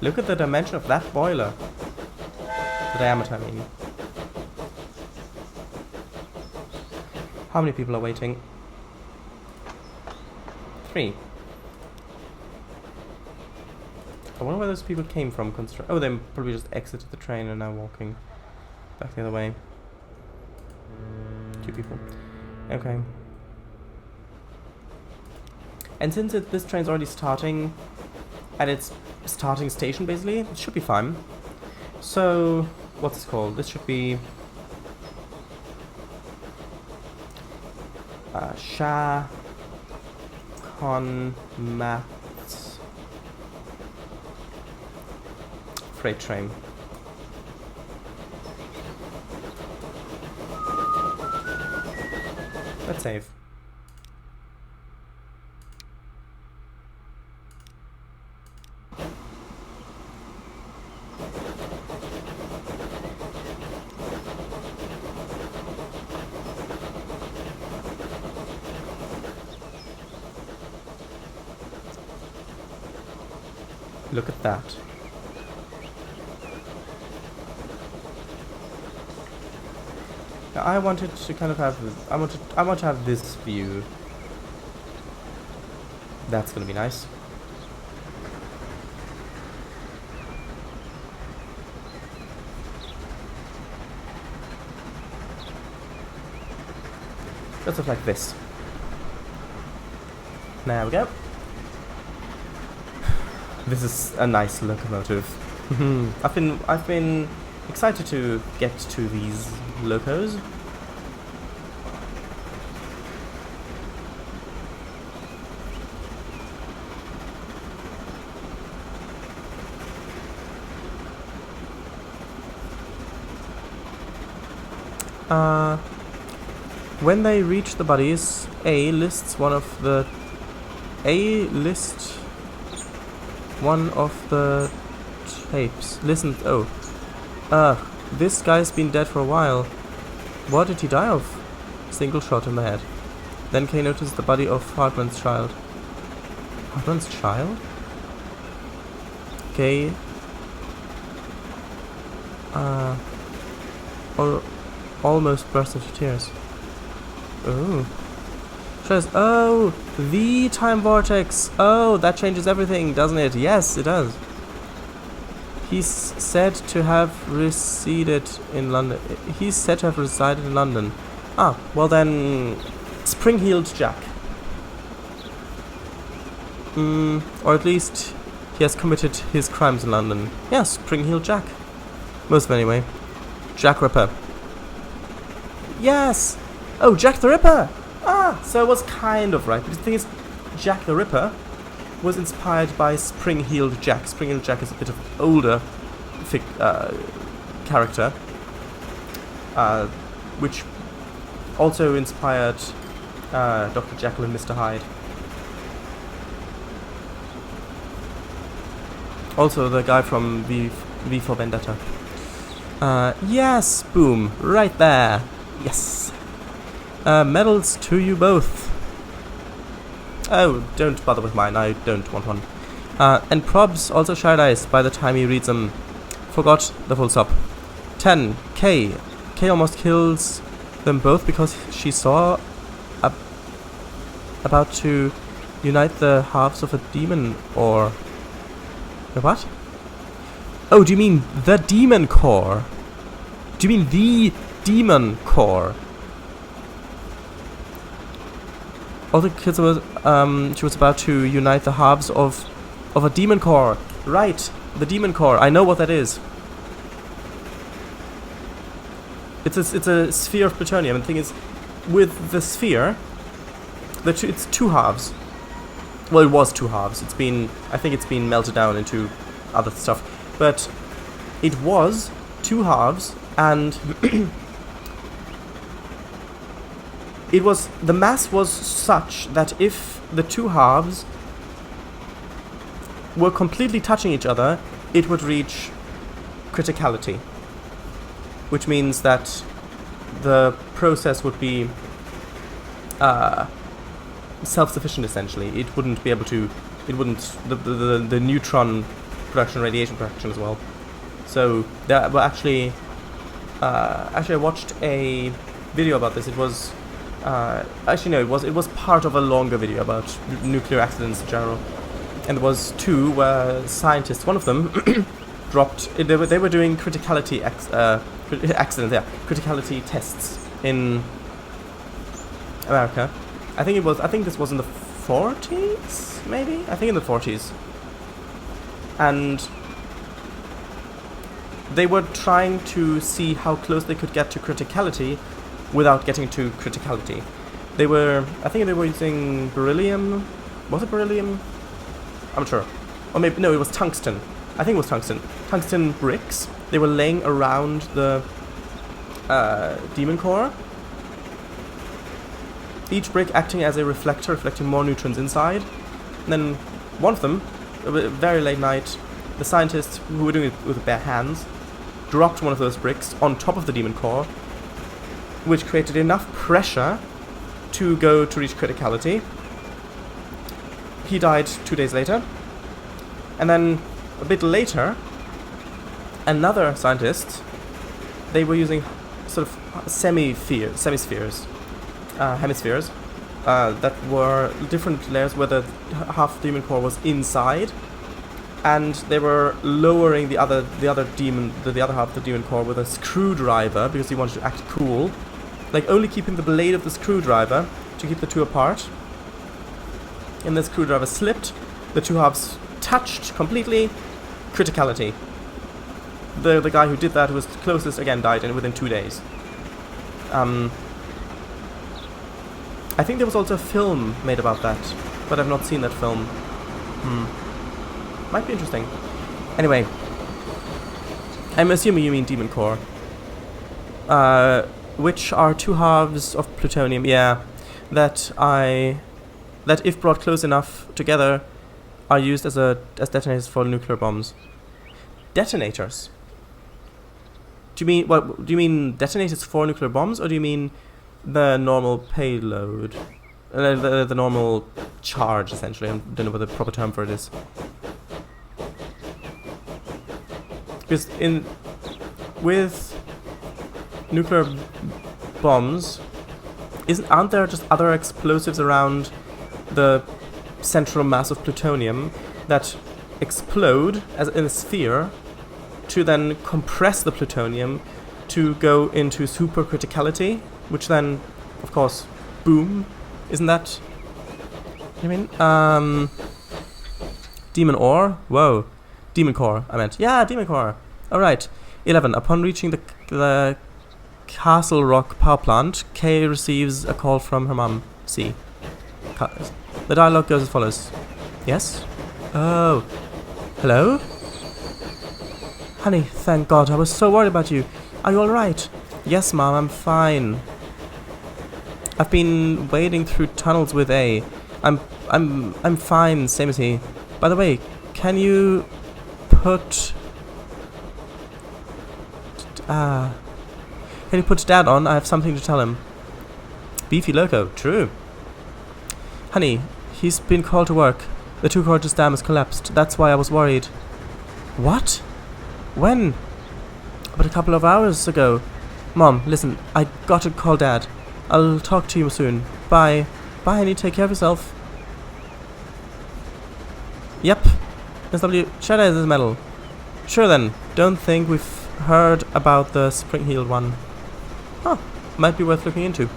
Look at the dimension of that boiler. The diameter, I mean. How many people are waiting? 3. I wonder where those people came from. Oh, they probably just exited the train and are now walking back the other way. 2 people. Okay. And since this train's already starting at its starting station, basically, it should be fine. So, what's this called? This should be Shah Konmat freight train. Let's save. Look at that. Now I wanted to kind of have this, I want to have this view. That's gonna be nice. Let's look like this. There we go. This is a nice locomotive. I've been excited to get to these locos. When they reach the buddies, A lists one of the tapes. Listen, oh. This guy's been dead for a while. What did he die of? Single shot in the head. Then Kay noticed the body of Hartman's child. Hartman's child? Kay... almost burst into tears. Oh. Says, oh, the time vortex. Oh, that changes everything, doesn't it? Yes, it does. He's said to have resided in London. He's said to have resided in London. Ah, well then, Spring-Heeled Jack. Or at least he has committed his crimes in London. Yes, Spring-Heeled Jack. Most of them anyway. Jack Ripper. Yes! Oh, Jack the Ripper! Ah, so I was kind of right. But the thing is, Jack the Ripper was inspired by Spring-Heeled Jack. Spring-Heeled Jack is a bit of older character, which also inspired Dr. Jekyll and Mr. Hyde. Also the guy from V for Vendetta. Yes, boom, right there. Yes. Medals to you both. Oh, don't bother with mine, I don't want one. And probs also shied eyes by the time he reads them. Forgot the full stop. 10. Kay. Kay almost kills them both because she saw about to unite the halves of a demon or... What? Oh, do you mean the demon core? Do you mean the demon core? All the kids was she was about to unite the halves of a demon core. Right, the demon core. I know what that is. It's a sphere of plutonium. And the thing is, with the sphere, it's two halves. Well, it was two halves. I think it's been melted down into other stuff. But it was two halves, and the mass was such that if the two halves were completely touching each other, it would reach criticality, which means that the process would be self-sufficient essentially. It wouldn't be able to, the neutron production, radiation production as well. So there were actually I watched a video about this. It was it was part of a longer video about nuclear accidents in general, and there was two where scientists, one of them dropped. They were doing criticality criticality tests in America. I think this was in the 40s, maybe. I think in the 40s, and they were trying to see how close they could get to criticality without getting to criticality. I think they were using beryllium. Was it beryllium? I'm not sure. Or maybe, no, it was tungsten. I think it was tungsten. Tungsten bricks. They were laying around the demon core. Each brick acting as a reflector, reflecting more neutrons inside. And then one of them, very late night, the scientists who were doing it with bare hands dropped one of those bricks on top of the demon core, which created enough pressure to reach criticality. He died 2 days later. And then a bit later, another scientist, they were using sort of hemispheres that were different layers where the half of the demon core was inside, and they were lowering the other half of the demon core with a screwdriver because he wanted to act cool, like only keeping the blade of the screwdriver to keep the two apart. And the screwdriver slipped, the two halves touched completely, criticality. The guy who did that, who was closest, again died within 2 days. I think there was also a film made about that, but I've not seen that film. Might be interesting. Anyway, I'm assuming you mean demon core, which are two halves of plutonium. Yeah, that if brought close enough together, are used as detonators for nuclear bombs. Detonators? Do you mean detonators for nuclear bombs, or do you mean the normal payload? The normal charge, essentially. I don't know what the proper term for it is. Because with nuclear bombs, aren't there just other explosives around the central mass of plutonium that explode as in a sphere to then compress the plutonium to go into supercriticality, which then, of course, boom. Isn't that what you mean? Demon ore? Whoa. Demon core, I meant. Yeah, demon core. Alright. 11. Upon reaching the Castle Rock power plant, Kay receives a call from her mum, C. The dialogue goes as follows. Yes? Oh. Hello? Honey, thank God. I was so worried about you. Are you alright? Yes, Mom, I'm fine. I've been wading through tunnels with A. I'm fine, same as he. By the way, can you put Dad on? I have something to tell him. Beefy Loco, true. Honey, he's been called to work. The Two Gorges Dam has collapsed. That's why I was worried. What? When? About a couple of hours ago. Mom, listen, I gotta call Dad. I'll talk to you soon. Bye. Bye, honey. Take care of yourself. Yep. SW, Shadow is metal. Sure then. Don't think we've heard about the spring-heeled one. Huh. Might be worth looking into.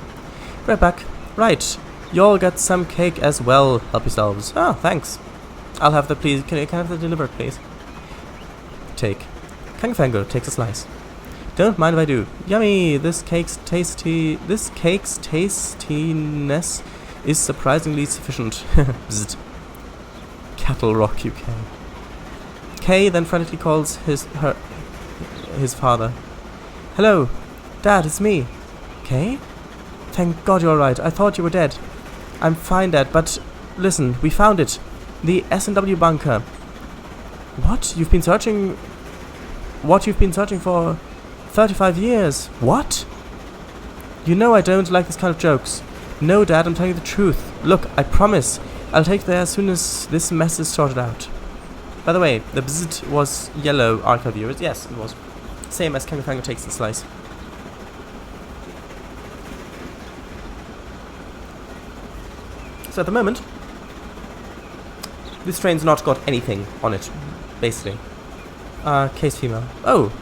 Right back. Right. You'll get some cake as well. Help yourselves. Oh, thanks. I'll have the please. Can I have the delivered, please? Take. Kung Fango takes a slice. Don't mind if I do. Yummy! This cake's tastiness is surprisingly sufficient. Bzzzt. Cattle Rock, UK. Kay then frantically calls his father. Hello, Dad, it's me. Kay? Thank God you're alright. I thought you were dead. I'm fine, Dad, but listen, we found it. The S&W bunker. What? You've been searching for 35 years. What? You know I don't like this kind of jokes. No, Dad, I'm telling you the truth. Look, I promise. I'll take there as soon as this mess is sorted out. By the way, the bzzzt was yellow archive viewers. Yes, it was. Same as Kung Fango takes the slice. So at the moment, this train's not got anything on it, basically. Case female. Oh.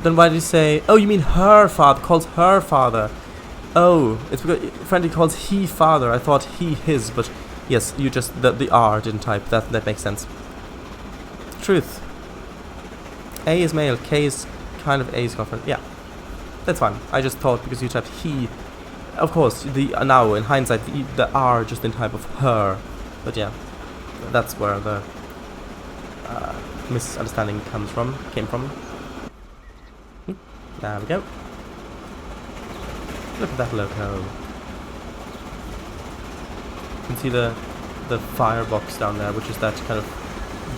Then why did he say... Oh, you mean her father. Calls her father. Oh, it's because friendly calls he father. I thought he his, but yes, you just... The R didn't type. That makes sense. Truth. A is male. K is kind of A's girlfriend. Yeah. That's fine. I just thought because you typed he... Of course, now in hindsight, the R just didn't type of her. But yeah, that's where the misunderstanding came from. There we go. Look at that loco. You can see the firebox down there, which is that kind of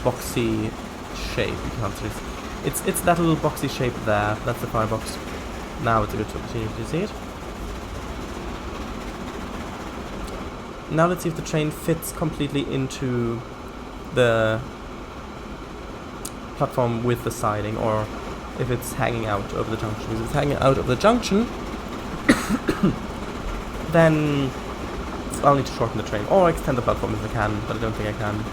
boxy shape. You can't see it. It's that little boxy shape there. That's the firebox. Now it's a good opportunity to see it. Now let's see if the train fits completely into the platform with the siding, or if it's hanging out over the junction. If it's hanging out over the junction, then I'll need to shorten the train, or extend the platform if I can, but I don't think I can.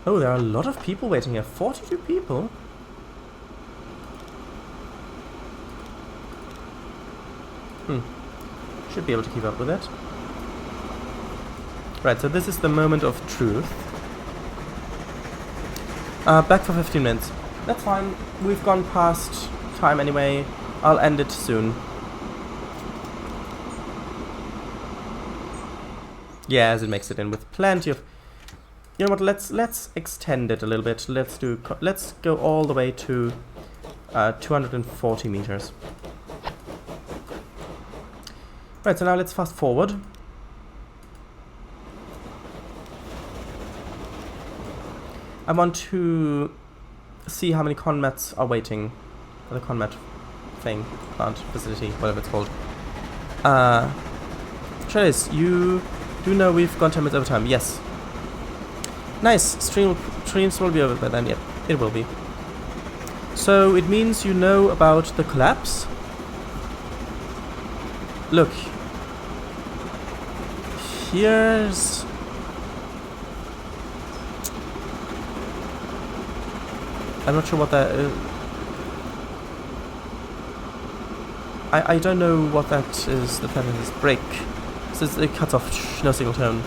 Oh, there are a lot of people waiting here. 42 people? Should be able to keep up with it. Right, so this is the moment of truth. Back for 15 minutes. That's fine. We've gone past time anyway. I'll end it soon. Yeah, as it makes it in with plenty of You know what? Let's extend it a little bit. Let's go all the way to 240 meters. Right. So now let's fast forward. I want to see how many Conmets are waiting for the Conmet thing, plant, facility, whatever it's called. Trace, you do know we've gone 10 minutes over time. Yes. Nice. Streams will be over by then. Yep, it will be. So it means you know about the collapse. Look. Here's... I'm not sure what that is. I don't know what that is. The pattern is break. So it cuts off no single tone.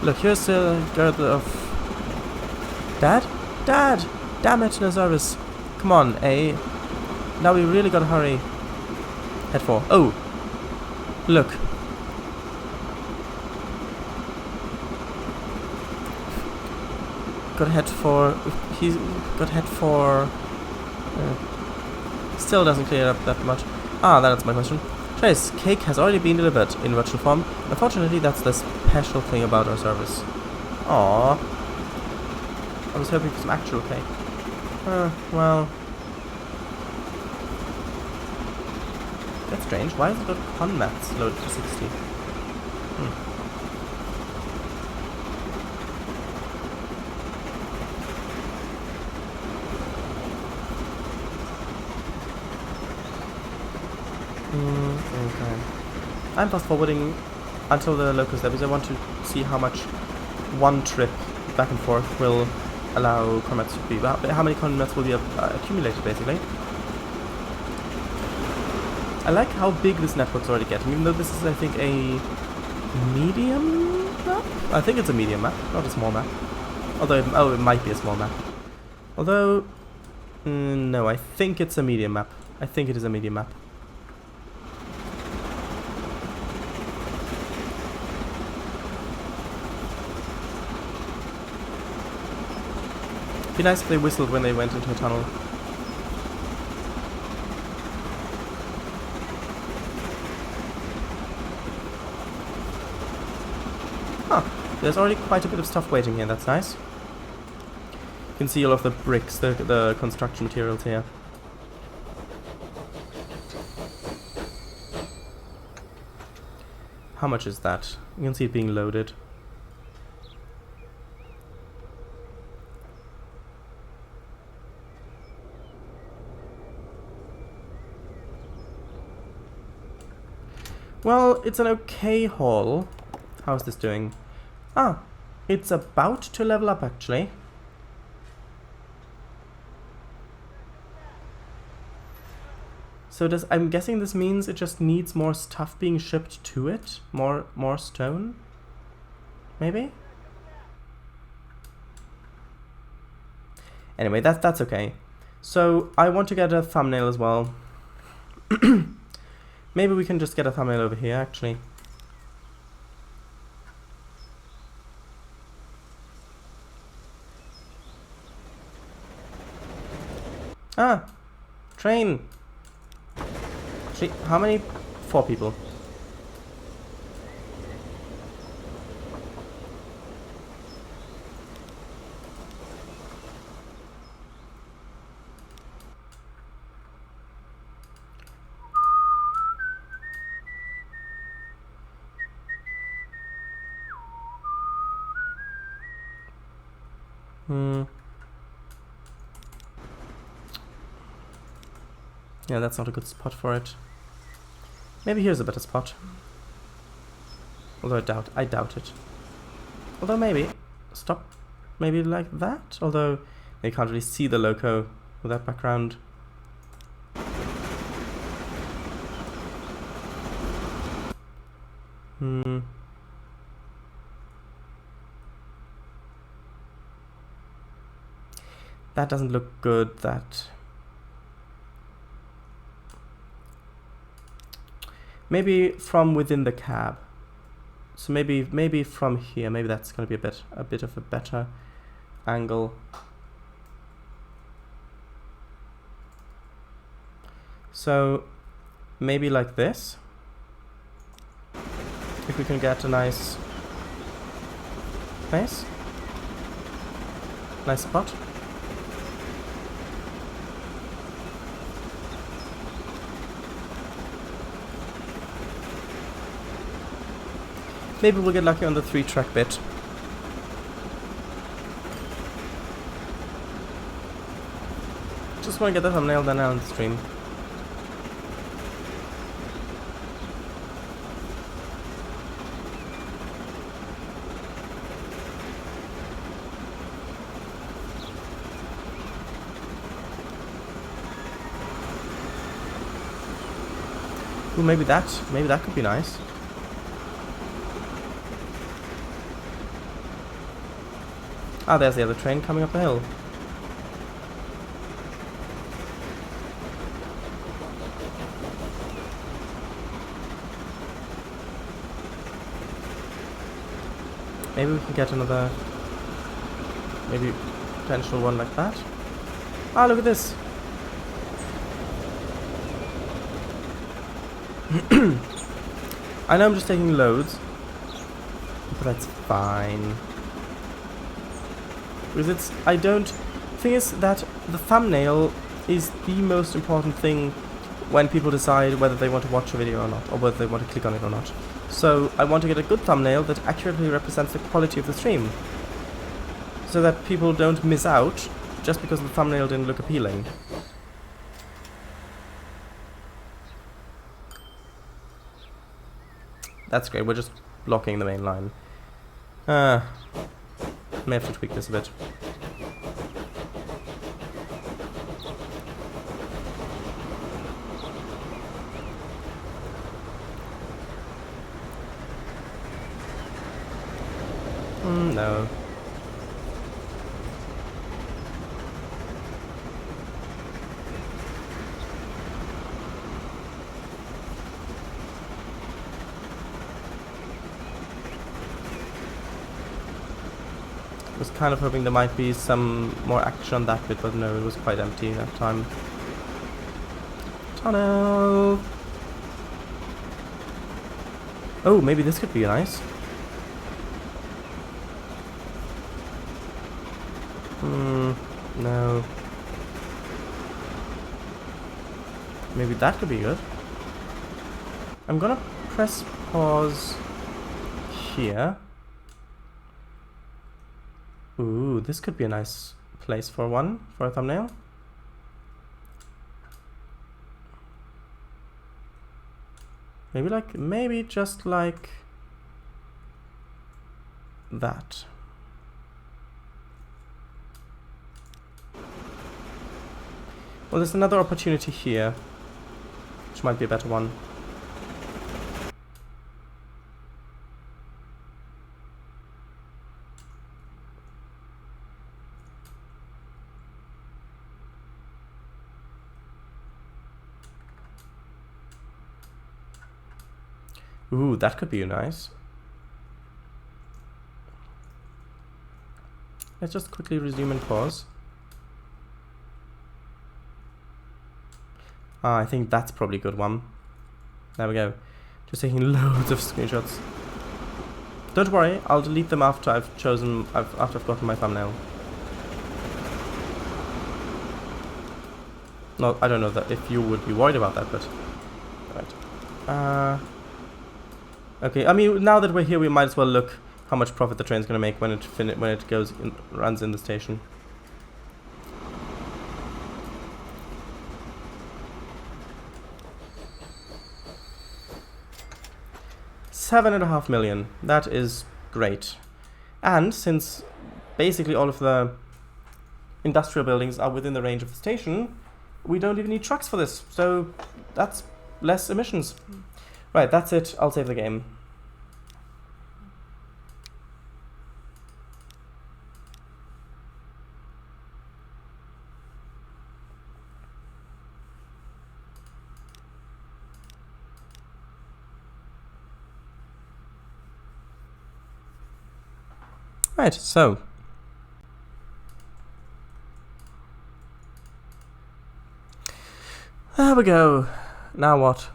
Look, here's the girl of... Dad? Dad! Damn it, no service. Come on, eh? Now we really gotta hurry. Head for... Oh! Look. Gotta head for... He's got head for... still doesn't clear up that much. Ah, that's my question. Trace, cake has already been delivered in virtual form. Unfortunately, that's the special thing about our service. Aww. I was hoping for some actual cake. Well... That's strange. Why has it got Conmets loaded to 60? Okay. I'm fast forwarding until the locus there because I want to see how much one trip back and forth will allow Conmets to be. How many Conmets will be accumulated, basically. I like how big this network's already getting, even though this is, I think, a medium map? I think it's a medium map, not a small map. Although, it might be a small map. Although, no, I think it's a medium map. I think it is a medium map. It'd be nice if they whistled when they went into a tunnel. Huh. There's already quite a bit of stuff waiting here, that's nice. You can see all of the bricks, the construction materials here. How much is that? You can see it being loaded. Well, it's an okay haul. How's this doing? Ah, it's about to level up, actually. So I'm guessing this means it just needs more stuff being shipped to it? More stone? Maybe? Anyway, that's okay. So, I want to get a thumbnail as well. Maybe we can just get a thumbnail over here, actually. Ah! Train! How many? 4 people. Yeah, that's not a good spot for it. Maybe here's a better spot. Although I doubt it. Although maybe. Stop. Maybe like that? Although you can't really see the loco with that background. That doesn't look good, that... Maybe from within the cab. So maybe from here. Maybe that's going to be a bit of a better angle. So maybe like this. If we can get a nice place. Nice spot. Maybe we'll get lucky on the 3-track bit. Just want to get the thumbnail done now on the stream. Ooh, maybe that could be nice. Ah, there's the other train coming up the hill. Maybe we can get another, maybe potential one like that. Ah, look at this. I know I'm just taking loads, but that's fine. Because thing is that the thumbnail is the most important thing when people decide whether they want to watch a video or not, or whether they want to click on it or not. So I want to get a good thumbnail that accurately represents the quality of the stream, so that people don't miss out just because the thumbnail didn't look appealing. That's great, we're just blocking the main line. May have to tweak this a bit. No. Was kind of hoping there might be some more action on that bit, but no, it was quite empty that time. Tunnel! Oh, maybe this could be nice. No. Maybe that could be good. I'm gonna press pause here. Ooh, this could be a nice place for a thumbnail. Maybe just like that. Well, there's another opportunity here, which might be a better one. Ooh, that could be nice. Let's just quickly resume and pause. Ah, I think that's probably a good one. There we go. Just taking loads of screenshots. Don't worry, I'll delete them after I've gotten my thumbnail. No, I don't know that if you would be worried about that, but right. Okay. I mean, now that we're here, we might as well look how much profit the train's gonna make when it runs in the station. $7.5 million. That is great. And since basically all of the industrial buildings are within the range of the station, we don't even need trucks for this. So that's less emissions. Right, that's it. I'll save the game. Right, so There we go. Now what?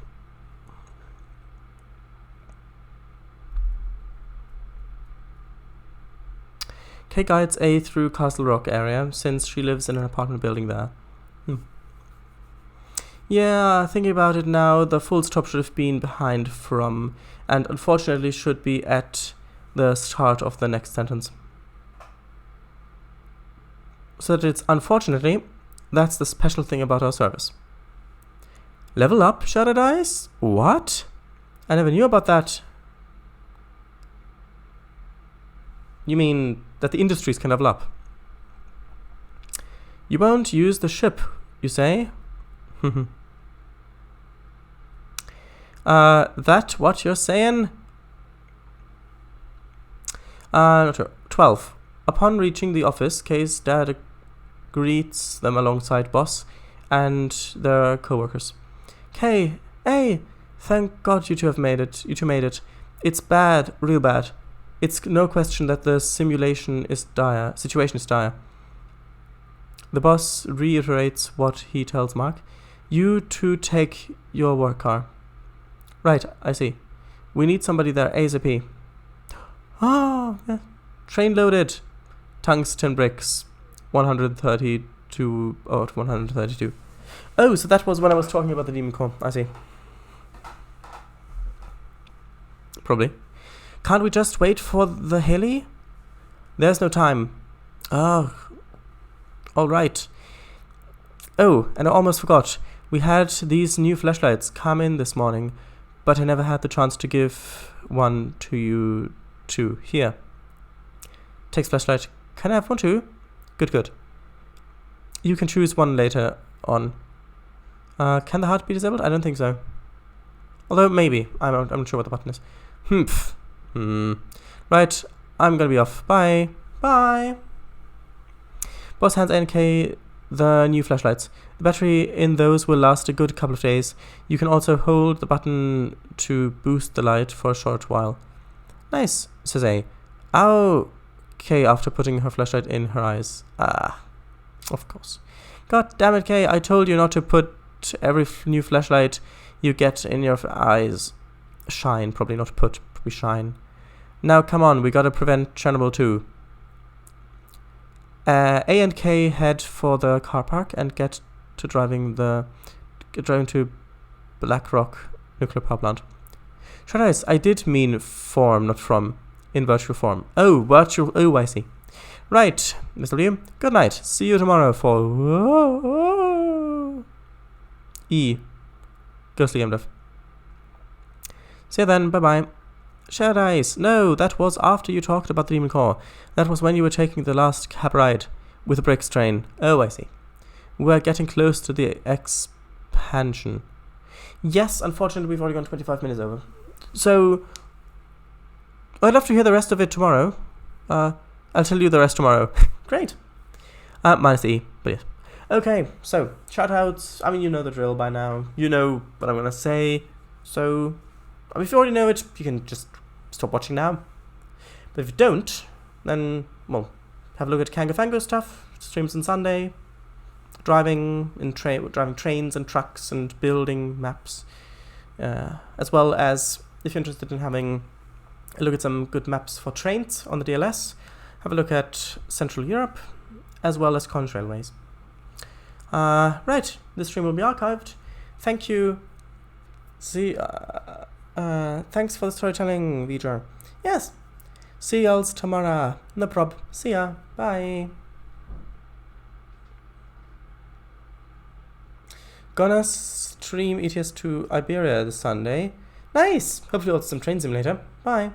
Kay guides A through Castle Rock area, since she lives in an apartment building there. Yeah, thinking about it now, the full stop should have been behind from, and unfortunately should be at the start of the next sentence. So that it's unfortunately, that's the special thing about our service. Level up, Shadowed Eyes? What? I never knew about that. You mean that the industries can level up? You won't use the ship, you say? That what you're saying? Not sure. 12. Upon reaching the office, Kay's dad greets them alongside boss and their co-workers. Kay, hey, thank God you two made it. It's bad, real bad. It's no question that the situation is dire. The boss reiterates what he tells Mark. You two take your work car. Right, I see. We need somebody there ASAP. Oh, yeah. Train loaded. Tungsten bricks. 132. Oh, 132. Oh, so that was when I was talking about the Demon Core. I see. Probably. Can't we just wait for the heli? There's no time. Oh. Alright. Oh, and I almost forgot. We had these new flashlights come in this morning, but I never had the chance to give one to you too. Here. Takes flashlight. Can I have one too? Good. You can choose one later on. Can the heart be disabled? I don't think so. Although maybe. I'm not sure what the button is. Right, I'm gonna be off. Bye. Bye. Boss hands NK the new flashlights. The battery in those will last a good couple of days. You can also hold the button to boost the light for a short while. Nice, says A. Oh, Kay after putting her flashlight in her eyes. Ah, of course. God damn it, Kay, I told you not to put every new flashlight you get in your eyes. Shine, probably not put, probably shine. Now come on, we gotta prevent Chernobyl too. A and K head for the car park and get to driving to Black Rock nuclear power plant. Shadowed, I did mean form, not from. In virtual form. Oh, virtual. Oh, I see. Right, Mr. Liam. Good night. See you tomorrow for E. Ghostly MDF. See you then. Bye-bye. Shadowed Eyes. No, that was after you talked about the Demon Core. That was when you were taking the last cab ride with the bricks train. Oh, I see. We're getting close to the expansion. Yes, unfortunately, we've already gone 25 minutes over. So, I'd love to hear the rest of it tomorrow. I'll tell you the rest tomorrow. Great. Minus E, but yes. Okay, so, shoutouts. I mean, you know the drill by now. You know what I'm going to say. So, if you already know it, you can just stop watching now. But if you don't, then, well, have a look at Kanga Fango stuff. Streams on Sunday. Driving trains and trucks and building maps. As well as, if you're interested in having a look at some good maps for trains on the DLS, have a look at Central Europe, as well as Cornish Railways. Right, this stream will be archived. Thank you. Thanks for the storytelling, V'ger. Yes. See y'alls tomorrow. No prob. See ya. Bye. Gonna stream ETS to Iberia this Sunday. Nice. Hopefully also some train simulator. Bye.